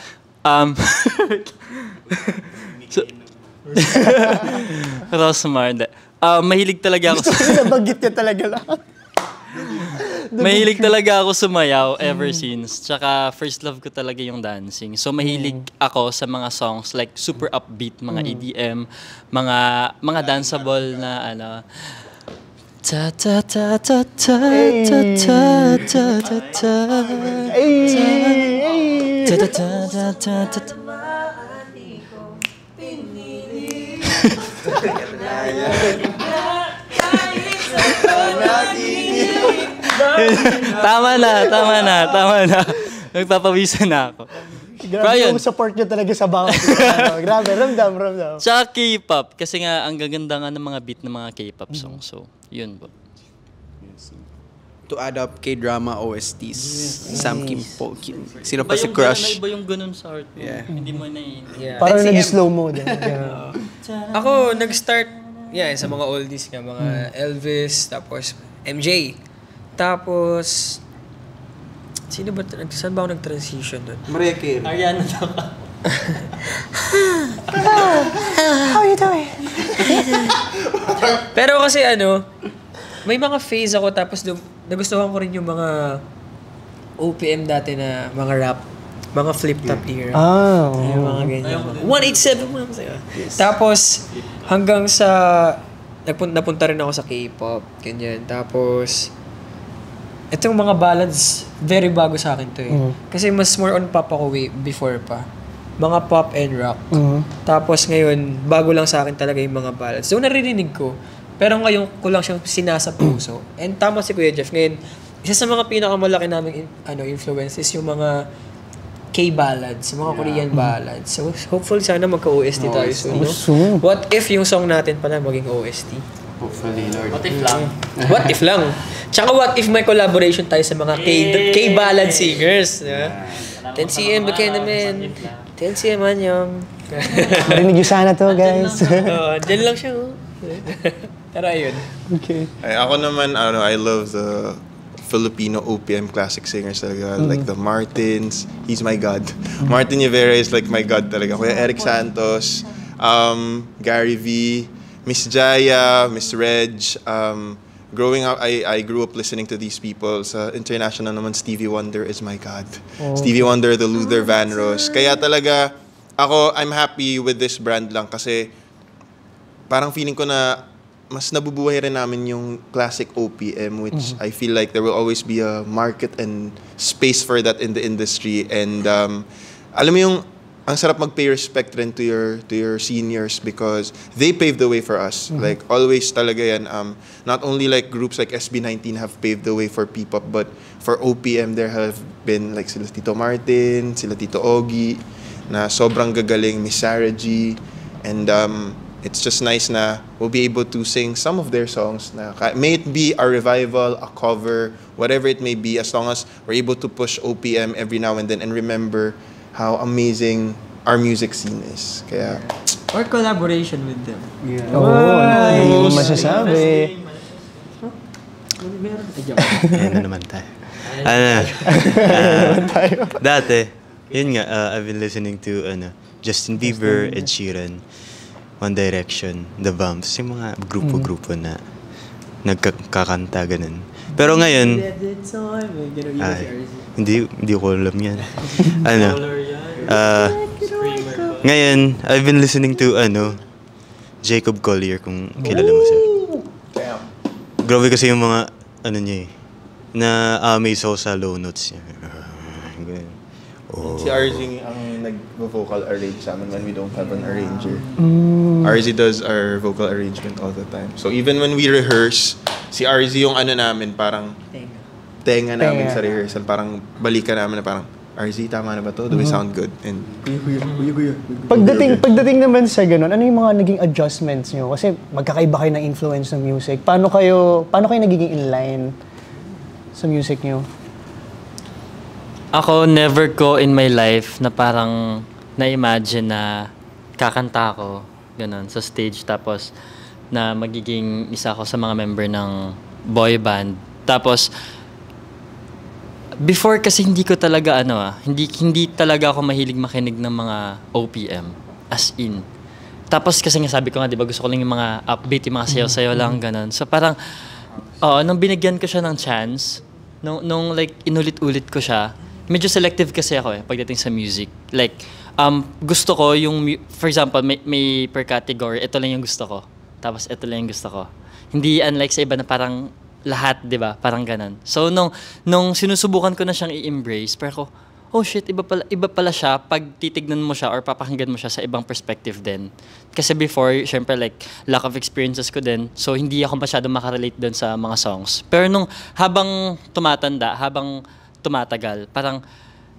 Rosmar, hindi. Mahilig talaga ako nabanggit ka talaga lahat. Mahilig talaga ako sumayaw ever since. Tsaka first love ko talaga yung dancing. So mahilig ako sa mga songs like super upbeat, mga EDM, mga danceable na ta ta ta ta ta ta ta ta ta ta ta ta ta ta ta. Tama na. Nagpapawisan na ako. Grabe yung support nyo talaga sa bawat grabe, ramdam. Tsaka K-pop, kasi nga ang gaganda nga ng mga beat ng mga K-pop song. So, yun po. To add up K-drama OSTs, Sam Kim, Paul Kim. Sino pa si Crush? Iba yung ganun sa art. Yeah. Hindi mo na Parang nag-slow mo din. Ako, nag-start, sa mga oldies nga, mga Elvis, tapos MJ. Tapos, saan ba ako nag-transition doon? Mariah Carey. Ariana daw ka. How you doing? Pero kasi may mga phase ako, tapos nagustuhan ko rin yung mga OPM dati na mga rap, mga flip-top era. Yung mga ganyan. 187 mo naman sa'yo. Tapos, hanggang sa, napunta rin ako sa K-pop, ganyan. Tapos, Itong mga ballads, very bago sa akin to eh. Kasi mas more on pop ako before pa. Mga pop and rock. Tapos ngayon, bago lang sa akin talaga yung mga ballads. So naririnig ko, pero ngayon ko lang siyang sinasa puso. And tama si Kuya Jeff, ngayon, isa sa mga pinakamalaki naming influence is yung mga K-ballads, mga Korean ballads. So hopefully sana magka-OST tayo soon. No? What if yung song natin pala maging OST? Hopefully, Lord. What if lang? What if lang? Tsaka what if may collaboration tayo sa mga K-ballad singers? Yeah. 10cm Buchanan, 10cm Anyong. Marinig nyo sana to, guys. Diyan lang siya. Pero ayun. Okay. Ako naman, I love the Filipino OPM classic singers talaga. Like the Martins, he's my god. Martin Rivera is like my god talaga. Kuya Eric Santos, Gary V, Miss Jaya, Miss Reg. Growing up, I grew up listening to these people. Sa international naman, Stevie Wonder is my god. Stevie Wonder, the Luther Vandross. Kaya talaga, I'm happy with this brand lang kasi parang feeling ko na mas nabubuhay rin namin yung classic OPM, which I feel like there will always be a market and space for that in the industry. And alam mo yung ang sarap mag-pay respect rin to your seniors because they paved the way for us. Like always talaga yan. Not only like groups like SB19 have paved the way for P-pop, but for OPM there have been like sila Tito Martin, sila Tito Ogie, na sobrang gagaling, Miss Sarah G. And it's just nice na we'll be able to sing some of their songs. Na, may it be a revival, a cover, whatever it may be, as long as we're able to push OPM every now and then and remember how amazing our music scene is. Kaya, Or collaboration with them. Ano masasabi? Ano naman tayo? Dati, yun nga, I've been listening to Justin Bieber, Ed Sheeran, One Direction, The Bumps, yung mga grupo-grupo na nagkakanta, ganun. Pero ngayon, hindi ko alam yan. Ngayon, I've been listening to Jacob Collier, kung kilala mo siya. Grabe kasi yung mga niya na-amaze ako sa low notes niya. Si RZ ang nag-vocal arrange sa amin when we don't have an arranger. RZ does our vocal arrangement all the time. So even when we rehearse, si RZ yung namin, parang tenga namin sa rehearsal. Parang balikan namin na parang, RZ, tama na ba to? Do we sound good? And Pagdating naman sa ganun, ano yung mga naging adjustments nyo? Kasi magkakaiba kayo ng influence ng music. Paano kayo nagiging inline sa music nyo? Ako, never ko in my life na parang na-imagine na kakanta ako, ganun, sa stage. Tapos, na magiging isa ako sa mga member ng boy band. Tapos, before kasi hindi ko talaga, hindi talaga ako mahilig makinig ng mga OPM. As in. Tapos, kasi nga sabi ko nga, di ba, gusto ko lang yung mga upbeat, yung mga sayaw-sayaw lang, ganun. So, parang, nung binigyan ko siya ng chance, nung like, inulit-ulit ko siya, medyo selective kasi ako pagdating sa music. Like, gusto ko yung, for example, may per category, ito lang yung gusto ko. Tapos ito lang yung gusto ko. Hindi unlike sa iba na parang lahat, di ba? Parang ganun. So, nung sinusubukan ko na siyang i-embrace, pero oh shit, iba pala siya pag titignan mo siya or papakinggan mo siya sa ibang perspective din. Kasi before, syempre like, lack of experiences ko din. So, hindi ako masyado makarelate dun sa mga songs. Pero nung habang tumatagal, parang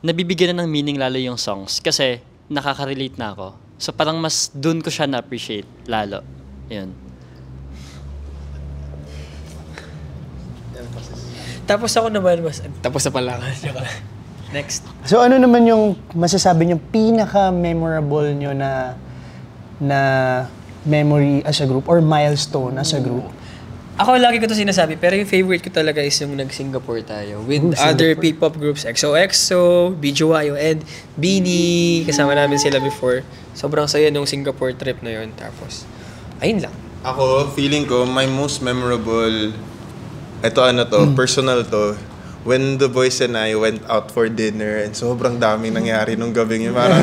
nabibigyan na ng meaning lalo yung songs kasi nakaka-relate na ako. So parang mas dun ko siya na-appreciate lalo. Yun. Tapos ako naman, tapos na pala. Next. So ano naman yung masasabi niyo pinaka-memorable nyo na memory as a group or milestone as a group? Ako lagi ko to sinasabi, pero yung favorite ko talaga is yung nag-Singapore tayo with other P-pop groups, XOXO, BGYO, and Beanie. Kasama namin sila before. Sobrang saya nung Singapore trip na yun. Tapos, ayun lang. Ako, feeling ko, my most memorable, personal to, when the boys and I went out for dinner and sobrang daming nangyari nung gabing yun. Parang,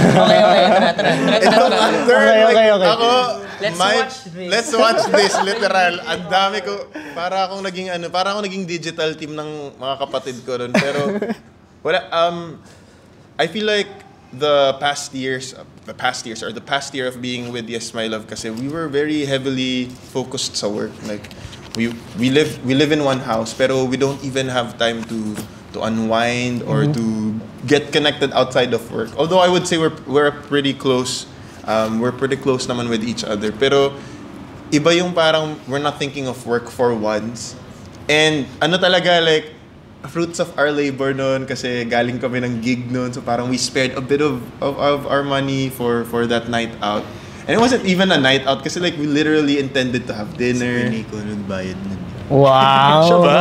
Okay. ako, Watch this. Let's watch this, literal. Ang dami ko, para akong naging digital team ng mga kapatid ko ron. Pero, I feel like the past year of being with Yes My Love kasi we were very heavily focused sa work. Like we live in one house pero we don't even have time to unwind or to get connected outside of work. Although I would say we're pretty close. We're pretty close naman with each other. Pero iba yung parang we're not thinking of work for once. And ano talaga like fruits of our labor noon kasi galing kami ng gig noon, so parang we spared a bit of our money for that night out. And it wasn't even a night out kasi like we literally intended to have dinner. Hindi ko nagbayad nun. Wow! Siya ba?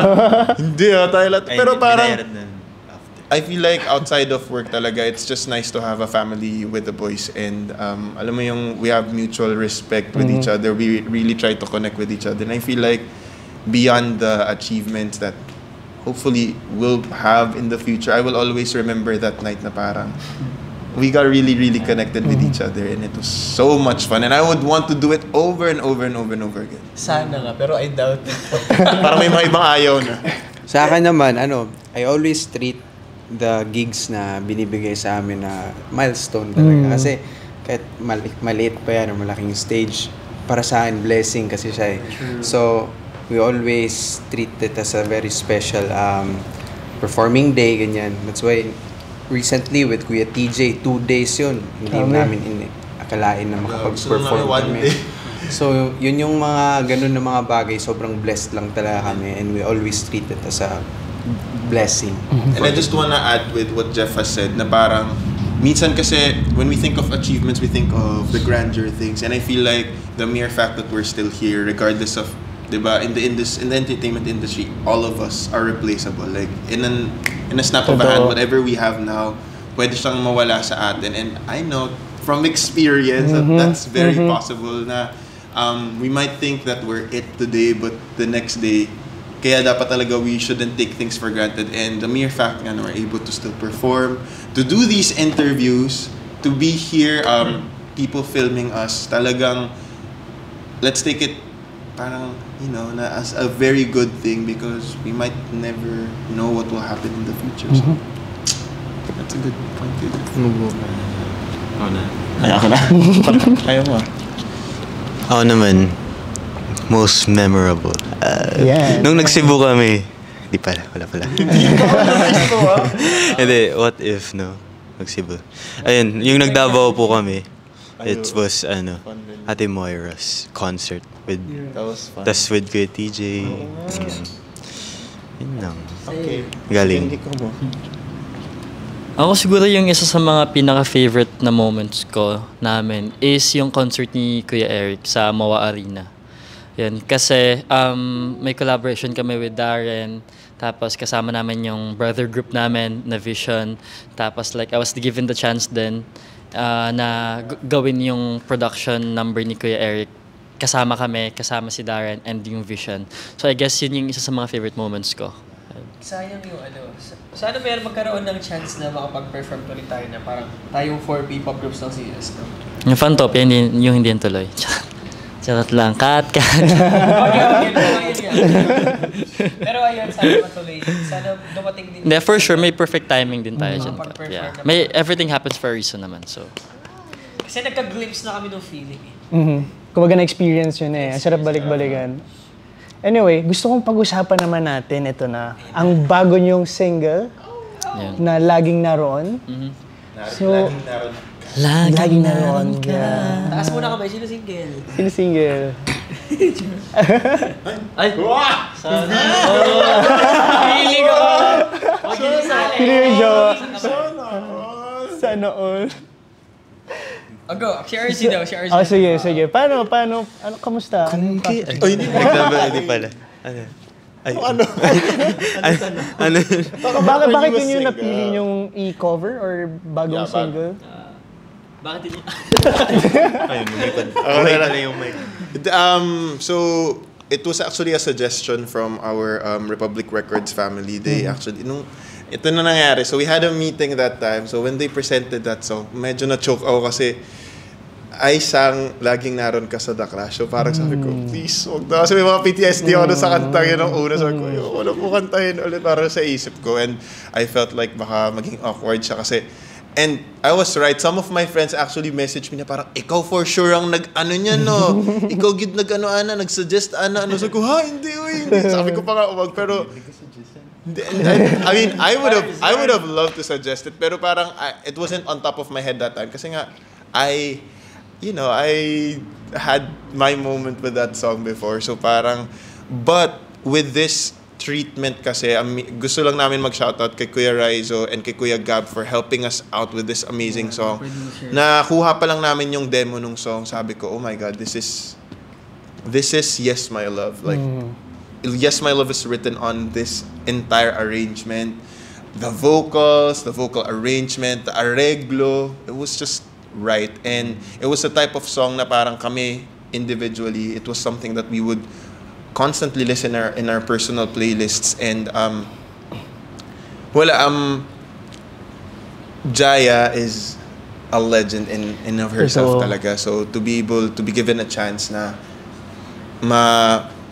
Hindi tayo lahat. Pero parang binayaran na after. I feel like outside of work talaga, it's just nice to have a family with the boys and alam mo yung we have mutual respect with each other. We really try to connect with each other. And I feel like beyond the achievements that hopefully we'll have in the future, I will always remember that night na parang we got really, really connected with each other and it was so much fun and I would want to do it over and over and over and over again. Sana nga, pero I doubt it. Parang may mga ibang ayaw na. Sa akin naman, I always treat the gigs na binibigay sa amin na milestone talaga. Kasi kahit maliit pa yan o malaking stage, para sa akin, blessing kasi siya eh. So, we always treat it as a very special performing day, ganyan. That's why recently with Kuya TJ, 2 days yun. Hindi namin akalain na makapag-perform kami. So, yun yung mga ganun na mga bagay. Sobrang blessed lang talaga kami and we always treat it as a blessing. And I just wanna add with what Jeff has said na parang minsan kasi when we think of achievements, we think of the grandeur things. And I feel like the mere fact that we're still here, regardless of diba, in the entertainment industry, all of us are replaceable. Like in a snap of a hand, whatever we have now, pwede siyang mawala sa atin. And I know from experience that that's very possible na we might think that we're it today, but the next day, kaya dapat talaga we shouldn't take things for granted. And the mere fact nga na we're able to still perform, to do these interviews, to be here, people filming us, talagang let's take it parang, na as a very good thing because we might never know what will happen in the future. So, that's a good point. Ako na. Ayaw mo Ako naman, most memorable. Nung nag-Cebu kami, wala pala. Hindi, what if, no? Nag-Cebu. Ayun, yung nag-Davao po kami, it was, Ate Moira's concert with, That was fun. tas with Kuya TJ. Yun lang. Okay. Galing. Ako siguro yung isa sa mga pinaka-favorite na moments ko namin is yung concert ni Kuya Eric sa Mawa Arena. Yan, kasi may collaboration kami with Darren, tapos kasama namin yung brother group namin na Vision, tapos like I was given the chance din na gawin yung production number ni Kuya Eric. Kasama kami, kasama si Darren and yung Vision. So I guess yun yung isa sa mga favorite moments ko. Sayang yung sana meron magkaroon ng chance na makapag-perform ulit tayo na parang tayong 4 P-pop groups ng CS. No? Yung Fantopia, yung hindi yan tuloy. Charot lang, cut. Okay. Pero ayun, sana matuloy. Sana dumating din. Hindi, for sure, may perfect timing din tayo dyan. Makapag-perform Yeah. naman. May everything happens for a reason naman, so. Kasi nagka-glimpse na kami ng feeling eh. Kumbaga na-experience yun eh. Ang sarap balik-balikan. Anyway, gusto kong pag-usapan naman natin ito na ang bago niyong single Yeah. na Laging Naroon. So, Laging Naroon ka. Taas muna kami, sino single? Sino single? Ay! Feeling ako! Huwag yun isali. Sino yung jowa? Sana all. Go, si RC daw, si RC. Oh, sige. Paano? Kamusta? Hindi pala. Bakit yun yung napili yung i-cover or bagong single? Bakit yun? Ayun, lumipad. Okay na yung mic. So, it was actually a suggestion from our Republic Records family. They actually, ito na nangyari. So we had a meeting that time. So when they presented that song, medyo na-choke ako kasi I sang Laging Naroon Ka sa The Clash. So parang sabi ko, please, wag na. Kasi may mga PTSD ako sa kantang yun ang una. Sabi ko, wala po kantahin ulit para sa isip ko. And I felt like baka maging awkward siya kasi. And I was right. Some of my friends actually messaged me na parang, ikaw for sure ang nag-ano niya, no? Ikaw gid nag-ano-ana, nag-suggest ana. Sabi ko, hindi. Sabi ko pa nga, wag. Pero, I mean, I would have loved to suggest it. Pero parang, it wasn't on top of my head that time. Kasi nga, I had my moment with that song before. So parang, but with this treatment kasi, gusto lang namin mag-shoutout kay Kuya Raizo and kay Kuya Gab for helping us out with this amazing song. Nakuha pa lang namin yung demo nung song. Sabi ko, oh my God, this is Yes My Love. Like, Yes My Love is written on this entire arrangement. The vocals, the vocal arrangement, the arreglo, it was just right. And it was a type of song na parang kami individually, it was something that we would constantly listen in our personal playlists. And Jaya is a legend in of herself talaga. So to be given a chance na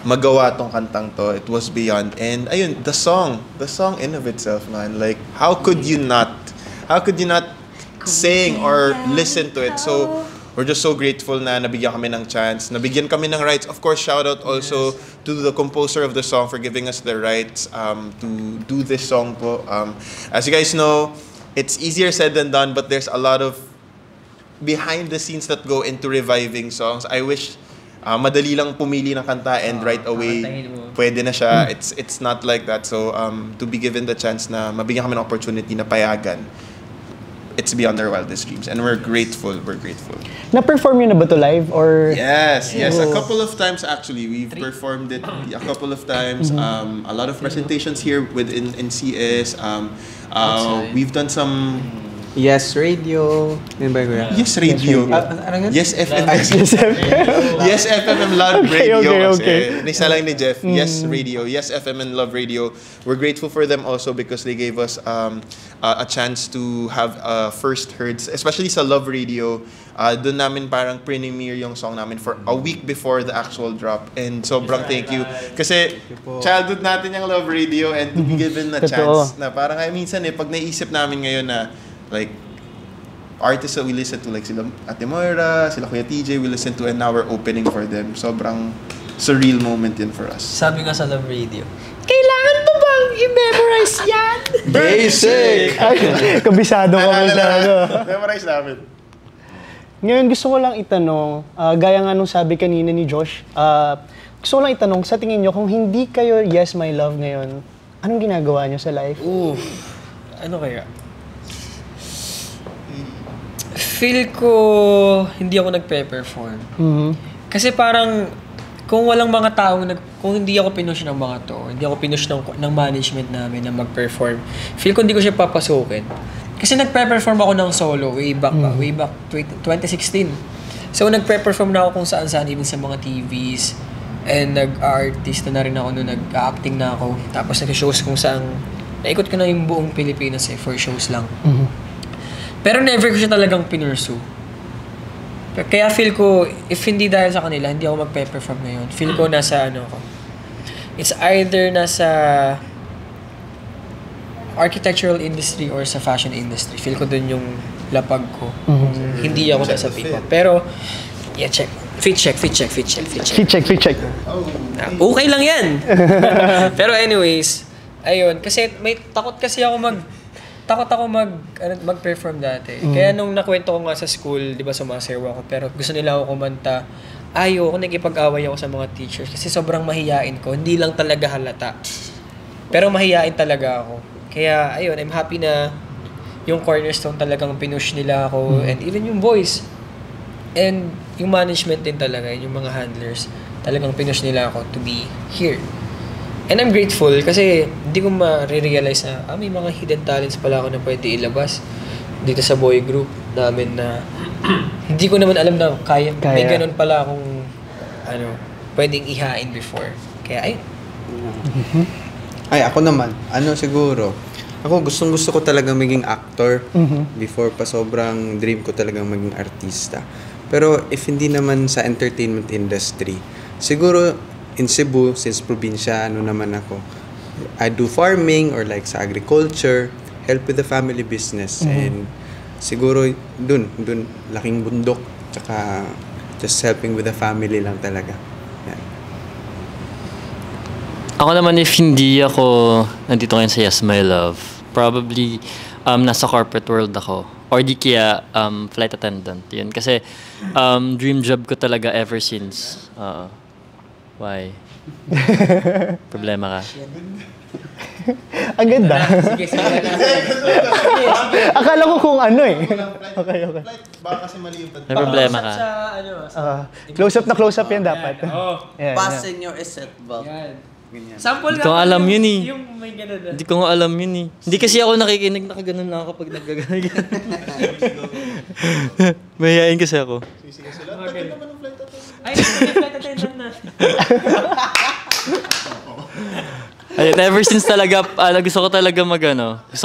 magawa tong kantang to, it was beyond. And ayun, the song in of itself, man, like how could you not sing or listen to it? So we're just so grateful na nabigyan kami ng chance, nabigyan kami ng rights. Of course, shout out also to the composer of the song for giving us the rights to do this song po. As you guys know, it's easier said than done, but there's a lot of behind the scenes that go into reviving songs. I wish madali lang pumili ng kanta and right away pwede na siya. It's not like that. So to be given the chance na mabigyan kami ng opportunity na payagan, it's beyond our wildest dreams, and we're grateful. Na-perform yun na ba to live? Or? Yes. A couple of times actually. We've performed it a couple of times. A lot of presentations here within CS. We've done some Yes Radio. Yes Radio. Yes FM. Yes FM and Love Radio. Okay. Nisa lang ni Jeff. Yes Radio. Yes FM and Love Radio. We're grateful for them also because they gave us a chance to have first heard, especially sa Love Radio. Doon namin parang premiere yung song namin for a week before the actual drop. And sobrang thank you. Kasi childhood natin yung Love Radio, and to be given a chance na parang minsan pag naisip namin ngayon na like artists that we listen to, like sila Ate Moira, sila Kuya TJ, we listen to, and now we're opening for them. Sobrang surreal moment yun for us. Sabi nga sa Love Radio, kailangan mo bang i-memorize yan? Basic! Kabisado ko masyado. Memorize namin. Ngayon, gusto ko lang itanong, gaya nga nung sabi kanina ni Josh, gusto ko lang itanong, sa tingin nyo, kung hindi kayo Yes My Love ngayon, anong ginagawa nyo sa life? Ano kaya? Feel ko hindi ako nagpe-perform. Kasi parang kung walang mga taong kung hindi ako pinush ng mga to, hindi ako pinush ng management namin na mag-perform, feel ko hindi ko siya papasukin. Kasi nagpe-perform ako ng solo way back 2016. So nagpe-perform na ako kung saan-saan, even sa mga TVs, and nag-artista na rin ako noon, nag-acting na ako. Tapos nag-shows kung saan naikot ko na yung buong Pilipinas for shows lang. Pero never ko siya talagang pinursue. Kaya feel ko, if hindi dahil sa kanila, hindi ako magpe-perform ngayon. Feel ko nasa ako. It's either nasa architectural industry or sa fashion industry. Feel ko dun yung lapag ko. Hindi ako nasa pipa. Pero, check. Fit check. Okay lang yan. Pero anyways, ayun. Kasi may takot kasi ako mag-perform dati. Kaya nung nakwento ko nga sa school, di ba sumasayaw ako, pero gusto nila ako kumanta, ayoko, nagipag-away ako sa mga teachers kasi sobrang mahiyain ko. Hindi lang talaga halata. Pero mahiyain talaga ako. Kaya ayun, I'm happy na yung Cornerstone talagang pinush nila ako, and even yung boys. And yung management din talaga, yung mga handlers, talagang pinush nila ako to be here. And I'm grateful kasi hindi ko ma-realize na may mga hidden talents pala ako na pwede ilabas dito sa boy group namin na hindi ko naman alam na kaya. May ganun pala akong pwedeng ihain before. Kaya ayun. Ay, ako naman. Siguro. Ako, gustong-gusto ko talagang maging actor. Before pa sobrang dream ko talagang maging artista. Pero if hindi naman sa entertainment industry, siguro in Cebu, since probinsya, naman ako, I do farming or like sa agriculture, help with the family business. And siguro dun, laking bundok, tsaka just helping with the family lang talaga. Yan. Ako naman, if hindi ako nandito ngayon sa Yes My Love, probably nasa corporate world ako. Or di kaya flight attendant. Yun. Kasi dream job ko talaga ever since. Why? Problema ka? Ang ganda. Sige. Akala ko kung ano eh. Okay. Baka kasi mali yung May problema ka? Close-up na close-up yan dapat. Yan. Fasten your seatbelt. Sample Hindi ko alam yun eh. Yung may ganun na. Hindi ko nga alam yun eh. Hindi kasi ako nakikinig, nakaganon lang ako pag naggaganon. Mahihain kasi ako. Ay, may flight attendant na. Ayun, ever since talaga, gusto ko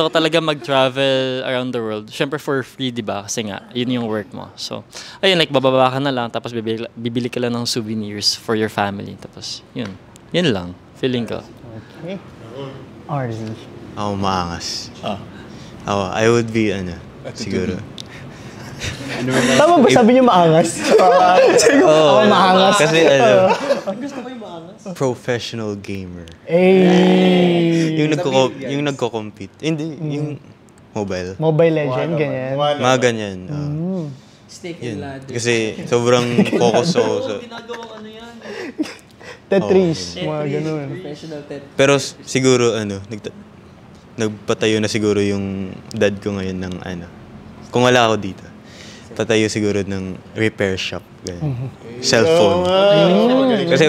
talaga mag-travel around the world. Siyempre for free, di ba? Kasi nga, yun yung work mo. So, ayun, like, bababa ka na lang, tapos bibili ka lang ng souvenirs for your family. Tapos, yun. Yun lang, feeling ko. Okay. RZ. Ako maangas. Ako, I would be, siguro. Tama ba sabi niyo maangas? Oo, maangas. Kasi, Gusto ko yung maangas. professional gamer. Yung Yung nagko-compete. Hindi, yung mobile. Mobile Legend, ganyan. Mga ganyan. Steak Yun. and ladder. Kasi sobrang focus ako sa... Ginagawang ano yan? Tetris, mga ganun. Professional Pero siguro, nagpatayo na siguro yung dad ko ngayon ng kung wala ako dito, patayo siguro ng repair shop. Ganyan. Cellphone. Kasi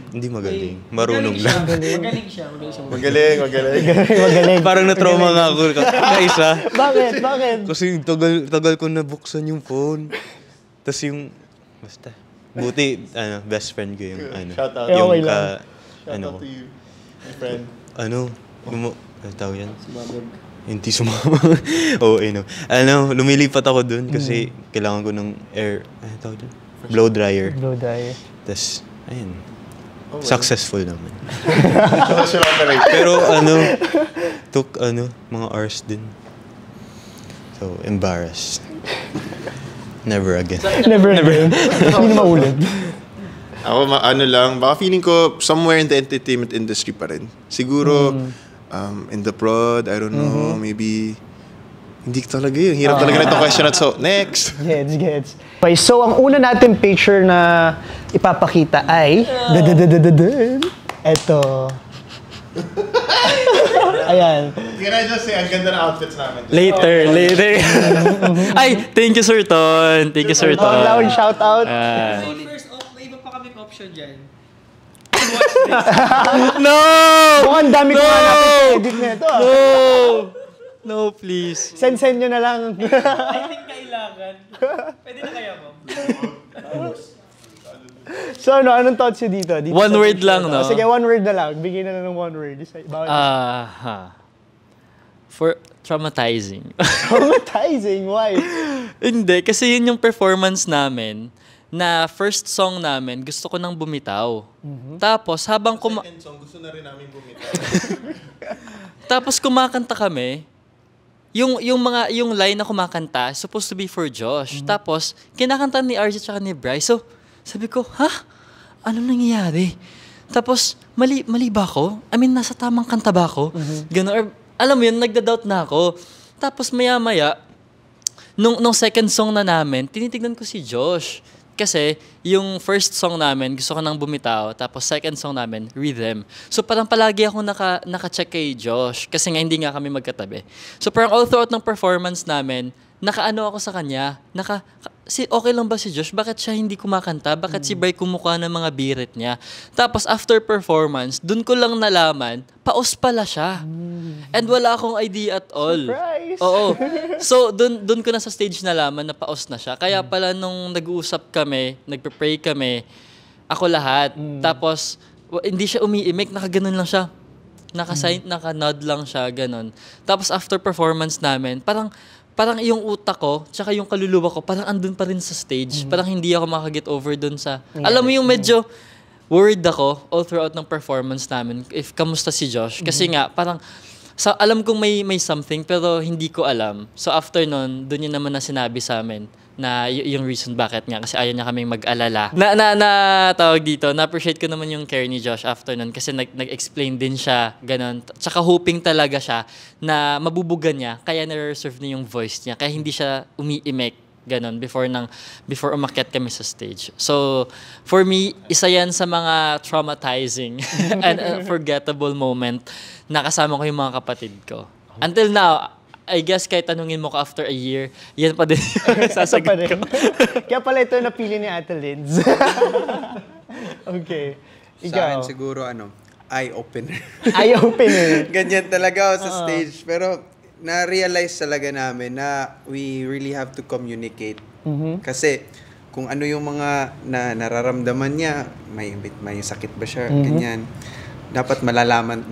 hindi magaling. Marunong lang. Magaling siya. Magaling. Parang na-trauma nga ako. Kaisa. Bakit? Kasi tagal ko nabuksan yung phone. Tapos basta. Buti, best friend ko yung, Shout out. yung Okay lang. Shout out to you, my friend. ano tawag yan? Hindi sumama. Oo, lumilipat ako dun kasi kailangan ko ng air, tawag dun? Blow dryer. Blow dryer. Tapos, ayun. Successful naman. Social operator. Pero took mga hours din. So, embarrassed. Never again. Never. Hindi na maulit. Ako, baka feeling ko somewhere in the entertainment industry pa rin. Siguro, in the prod, I don't know, maybe, hindi talaga yun. Hirap talaga na itong question at so, next. Gets. Okay, so ang una natin picture na ipapakita ay, eto. Ayan. Can I just say, ang ganda ng outfits namin. Later. Ay, thank you, Sir Ton. Thank you, Sir Ton. Loud shout out. First off, may iba pa kaming option dyan. No! Mukhang dami ko hanapin sa edit nito. No, please. Send nyo na lang. I think kailangan. Pwede na kaya, ma'am? So anong thoughts nyo dito? One sa word picture lang, na to? no? Sige, one word na lang. Bigyan na lang ng one word. For traumatizing. Traumatizing? Why? Hindi, kasi yun yung performance namin na first song namin, gusto ko nang bumitaw. Tapos, habang Second song, gusto na rin namin bumitaw. Tapos kumakanta kami, yung line na kumakanta, supposed to be for Josh. Tapos, kinakanta ni RJ tsaka ni Bryce. So, sabi ko, ano nangyayari? Tapos, mali ba ako? I mean, nasa tamang kanta ba ako? Ganun. Or, alam mo yun, nagda-doubt na ako. Tapos, maya-maya, nung second song na namin, tinitignan ko si Josh. Kasi, yung first song namin, gusto ko nang bumitaw. Tapos, second song namin, rhythm. So, parang palagi ako naka-check kay Josh. Kasi nga, hindi nga kami magkatabi. So, parang all throughout ng performance namin, nakaano ako sa kanya. Okay lang ba si Josh? Bakit siya hindi kumakanta? Bakit si Bray kumukha ng mga birit niya? Tapos, after performance, dun ko lang nalaman, paos pala siya. And wala akong idea at all. Surprise! Oo. So, dun ko na sa stage nalaman na paos na siya. Kaya pala nung nag-uusap kami, nagpe-pray kami, ako lahat. Tapos, hindi siya umiimik, nakaganon lang siya. Naka-nod lang siya, ganon. Tapos after performance namin, parang yung utak ko, tsaka yung kaluluwa ko, parang andun pa rin sa stage. Parang hindi ako makaget over dun sa... Alam mo yung medyo worried ako all throughout ng performance namin, if kamusta si Josh. Kasi nga, parang... alam kong may something, pero hindi ko alam. So after nun, dun yun naman na sinabi sa amin na yung reason bakit nga, kasi ayaw niya kaming mag-alala. Tawag dito, na-appreciate ko naman yung care ni Josh after nun kasi nag-explain din siya, ganun. Tsaka hoping talaga siya na mabubugan niya, kaya na-reserve niya yung voice niya, kaya hindi siya umiimek, ganun, before umakyat kami sa stage. So, for me, isa yan sa mga traumatizing and unforgettable moment na kasama ko yung mga kapatid ko. Until now, I guess kahit tanungin mo ko after a year, yan pa din yung sasagot ko. Kaya pala ito napili ni Ate Linz. Okay. Sa akin siguro, eye-opener. Eye-opener. Ganyan talaga ako sa stage. Pero, na-realize talaga namin na we really have to communicate. Kasi, kung ano yung mga nararamdaman niya, may sakit ba siya, ganyan. Dapat malalaman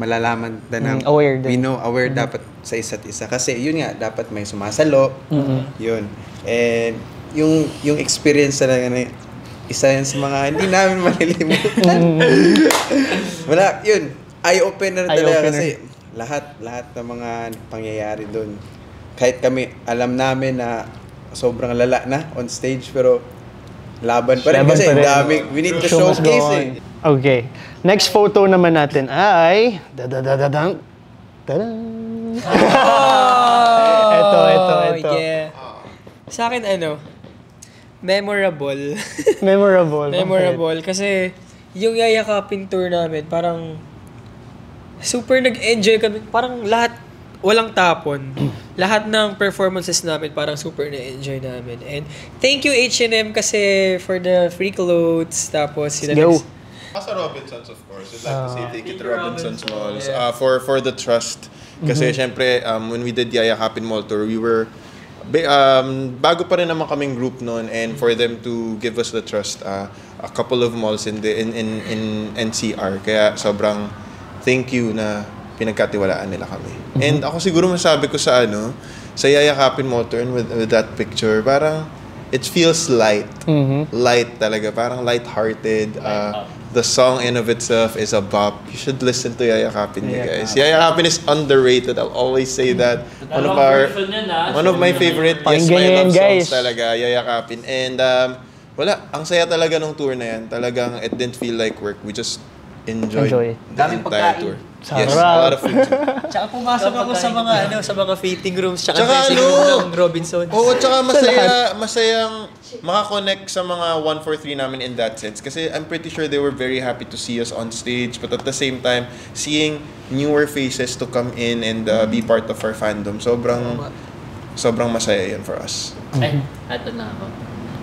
na aware din. We know, aware dapat sa isa't isa. Kasi yun nga, dapat may sumasalo. Yun. And yung experience talaga na isa yan sa mga hindi namin malilimutan. Wala, yun. Eye-opener talaga kasi lahat ng mga pangyayari doon. Kahit kami, alam namin na sobrang lala na on stage, pero laban pa rin kasi daming, we need to showcase eh. Okay. Next photo naman natin ay... Ito. Yeah. Sa akin, memorable. Memorable. Kasi yung yayakapin tour namin, parang super nag-enjoy kami. Parang lahat, walang tapon. Lahat ng performances namin, parang super na-enjoy namin. And thank you H&M kasi for the free clothes. Tapos sila Sa Robinsons, of course. We'd like to say thank you to Robinsons Malls for the trust. Kasi syempre, when we did Yayakapin Mall Tour, we were bago pa rin naman kaming group noon, and for them to give us the trust, a couple of malls in NCR. Kaya sobrang thank you na pinagkatiwalaan nila kami. And ako siguro masabi ko sa Yayakapin Mall Tour, and with that picture, parang it feels light. Light talaga. Parang light-hearted. The song in of itself is a bop. You should listen to Yayakapin, guys. Yayakapin is underrated. I'll always say that. One of my favorite Yes My Love songs talaga, Yayakapin. And ang saya talaga ng tour na yan. Talagang it didn't feel like work. We just enjoyed the entire tour. Yes, a lot of food too. Tsaka pumasok ako sa mga fitting rooms, tsaka dressing room ng Robinsons. Oo, tsaka masayang makakonect sa mga 143 namin in that sense. Kasi I'm pretty sure they were very happy to see us on stage, but at the same time, seeing newer faces to come in and be part of our fandom, sobrang masaya yan for us. Ato na ako.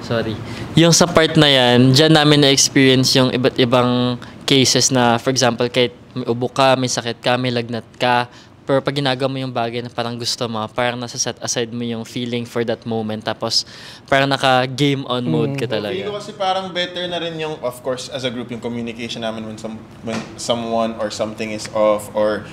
Sorry. Yung sa part na yan, dyan namin na-experience yung iba't ibang cases na, for example, kahit may ubo ka, may sakit ka, may lagnat ka, pero pag ginagawa mo yung bagay na parang gusto mo, parang nasa-set aside mo yung feeling for that moment, tapos parang naka-game on mode ka talaga. Feeling ko kasi parang better na rin yung, of course, as a group, yung communication namin when someone or something is off, or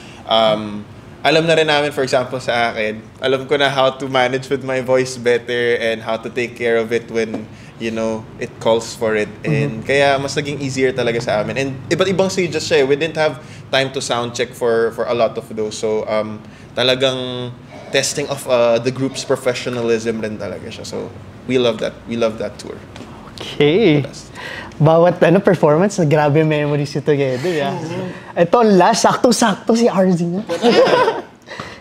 alam na rin namin, for example, sa akin, alam ko na how to manage with my voice better and how to take care of it when, it calls for it. And kaya mas naging easier talaga sa amin. And iba't ibang stages siya. We didn't have time to sound check for a lot of those. So, talagang testing of the group's professionalism rin talaga siya. So, we love that. We love that tour. Okay. Bawat performance, grabe memories you together. Yeah. Ito, last, saktong-sakto si RZ na.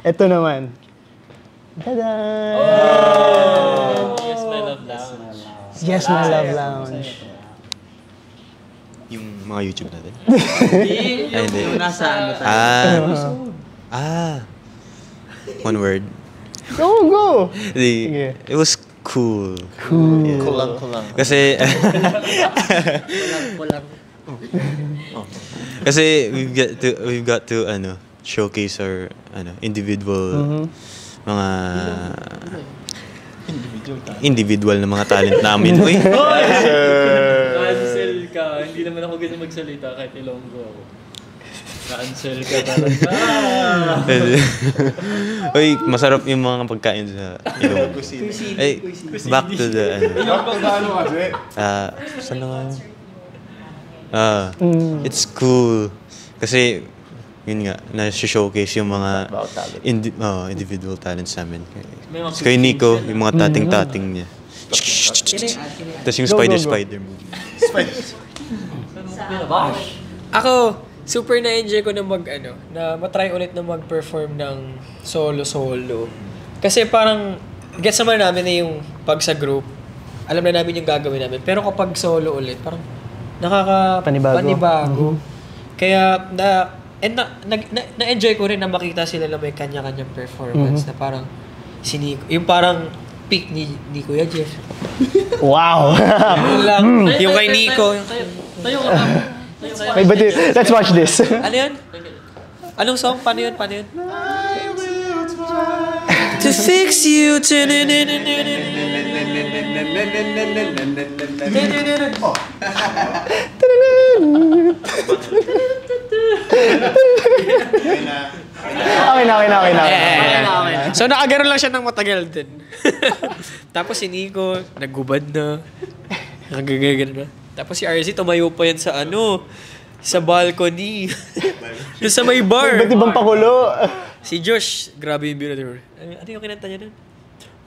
Ito naman. Tada! Yes, my love lounge. Yes, my love lounge. Yung mga YouTube natin. Hindi. Yung nasa One word. Go! It was cool. Cool. Kulang. Kasi kasi we've got to showcase our individual mga individual na mga talent namin. Uy. Cancel ka. Hindi naman ako ganyan magsalita kahit Ilonggo ako. Cancel ka talaga. Uy, masarap yung mga pagkain sa Ilonggo. Ay, back to the saan na nga? It's cool. Kasi, yun nga, na-showcase yung mga individual talents namin. Kay Nico, yung mga tating-tating niya. Tapos yung Spider movie. Ako, super na-enjoy ko na na matry ulit na mag-perform ng solo-solo. Kasi parang, gets naman namin na yung pag sa group, alam na namin yung gagawin namin. Pero kapag solo ulit, parang panibago. Kaya, na-enjoy ko rin na makita sila na may kanya-kanyang performance na parang, yung parang peak ni Kuya Jeff. Wow! Yung kay Nico. Tayo ka pa. Okay, but let's watch this. Ano yun? Anong song? Paano yun? To fix you. Okay na. So nakagano lang siya ng matagal din. Tapos si Nico, naggubad na. Nagagagano na. Tapos si RZ, tumayo pa yan sa sa balcony. Doon sa may bar. Ba't ibang pakulo? Si Josh, grabe yung beauty. Ano yung kinanta niya nun?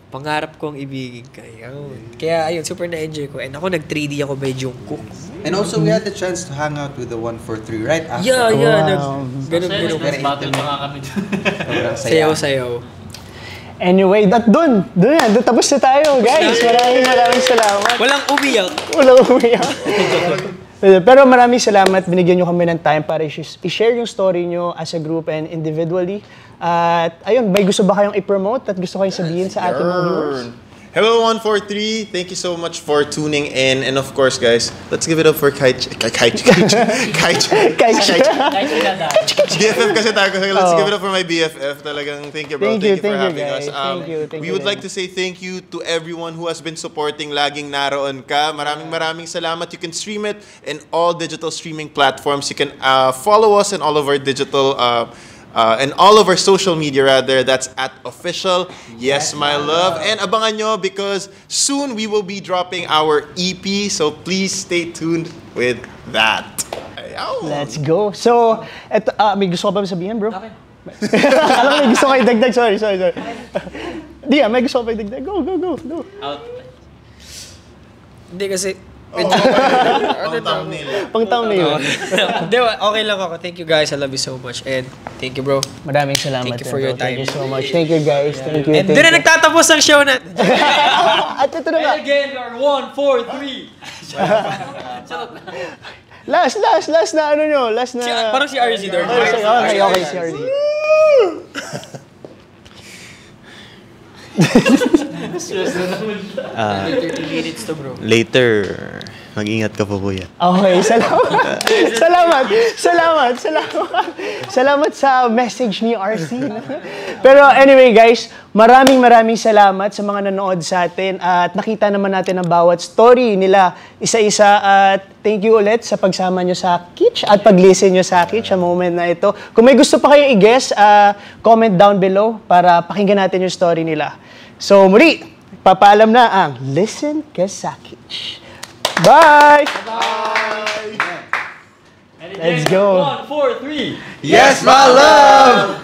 Pangarap kong ibigin kayo. Kaya ayun, super na-enjoy ko. And ako, nag-3D ako by Jungkook. And also, we had the chance to hang out with the 143 right after. Yeah. Wow. Ganun. Battle pa nga kami dyan. Sobrang saya. Sayaw. Anyway, doon tapos na tayo, guys. Maraming salamat. Walang umiyak. Pero maraming salamat, binigyan nyo kami ng time para i-share yung story nyo as a group and individually. At ayun, may gusto ba kayong i-promote at gusto kayong sabihin sa ating mga viewers? Hello 143, thank you so much for tuning in, and of course guys, let's give it up for BFF kasi tayo. Let's give it up for my BFF. Talagang thank you bro, thank you for having us. Thank We would like to say thank you to everyone who has been supporting Laging Naroon Ka. Maraming salamat. You can stream it in all digital streaming platforms. You can follow us in all of our digital and all of our social media rather. That's at official Yes My Love. And abangan nyo because soon we will be dropping our EP. So please stay tuned with that. Ayaw. Let's go. So, may gusto ka ba sabihin, bro? Alam, may gusto kayo dagdag. Sorry. Di, may gusto ka ba dagdag? Go. Out. Hindi kasi... Pang-town na yun. Okay lang ako. Thank you guys. I love you so much. And thank you bro. Maraming salamat. Thank you for your time. Thank you so much. Thank you guys. Thank you. And doon na nagtatapos ang show natin. At ito na nga. And again, our 1, 4, 3. Last na ano nyo. Last na... Parang si RZ doon. Okay, si RZ. 30 minutes to bro. Later, mag-ingat ka po, kuya. Okay, salamat sa message ni RC. Pero anyway guys, maraming salamat sa mga nanood sa atin at nakita naman natin ang bawat story nila isa-isa at thank you ulit sa pagsama nyo sa Kitsch at pag-listen nyo sa Kitsch sa moment na ito. Kung may gusto pa kayong i-guess, comment down below para pakinggan natin yung story nila. So muli, papaalam na ang Listen Ka sa Kitsch. Bye! And Let's go. 1, 4, 3. Yes, my love!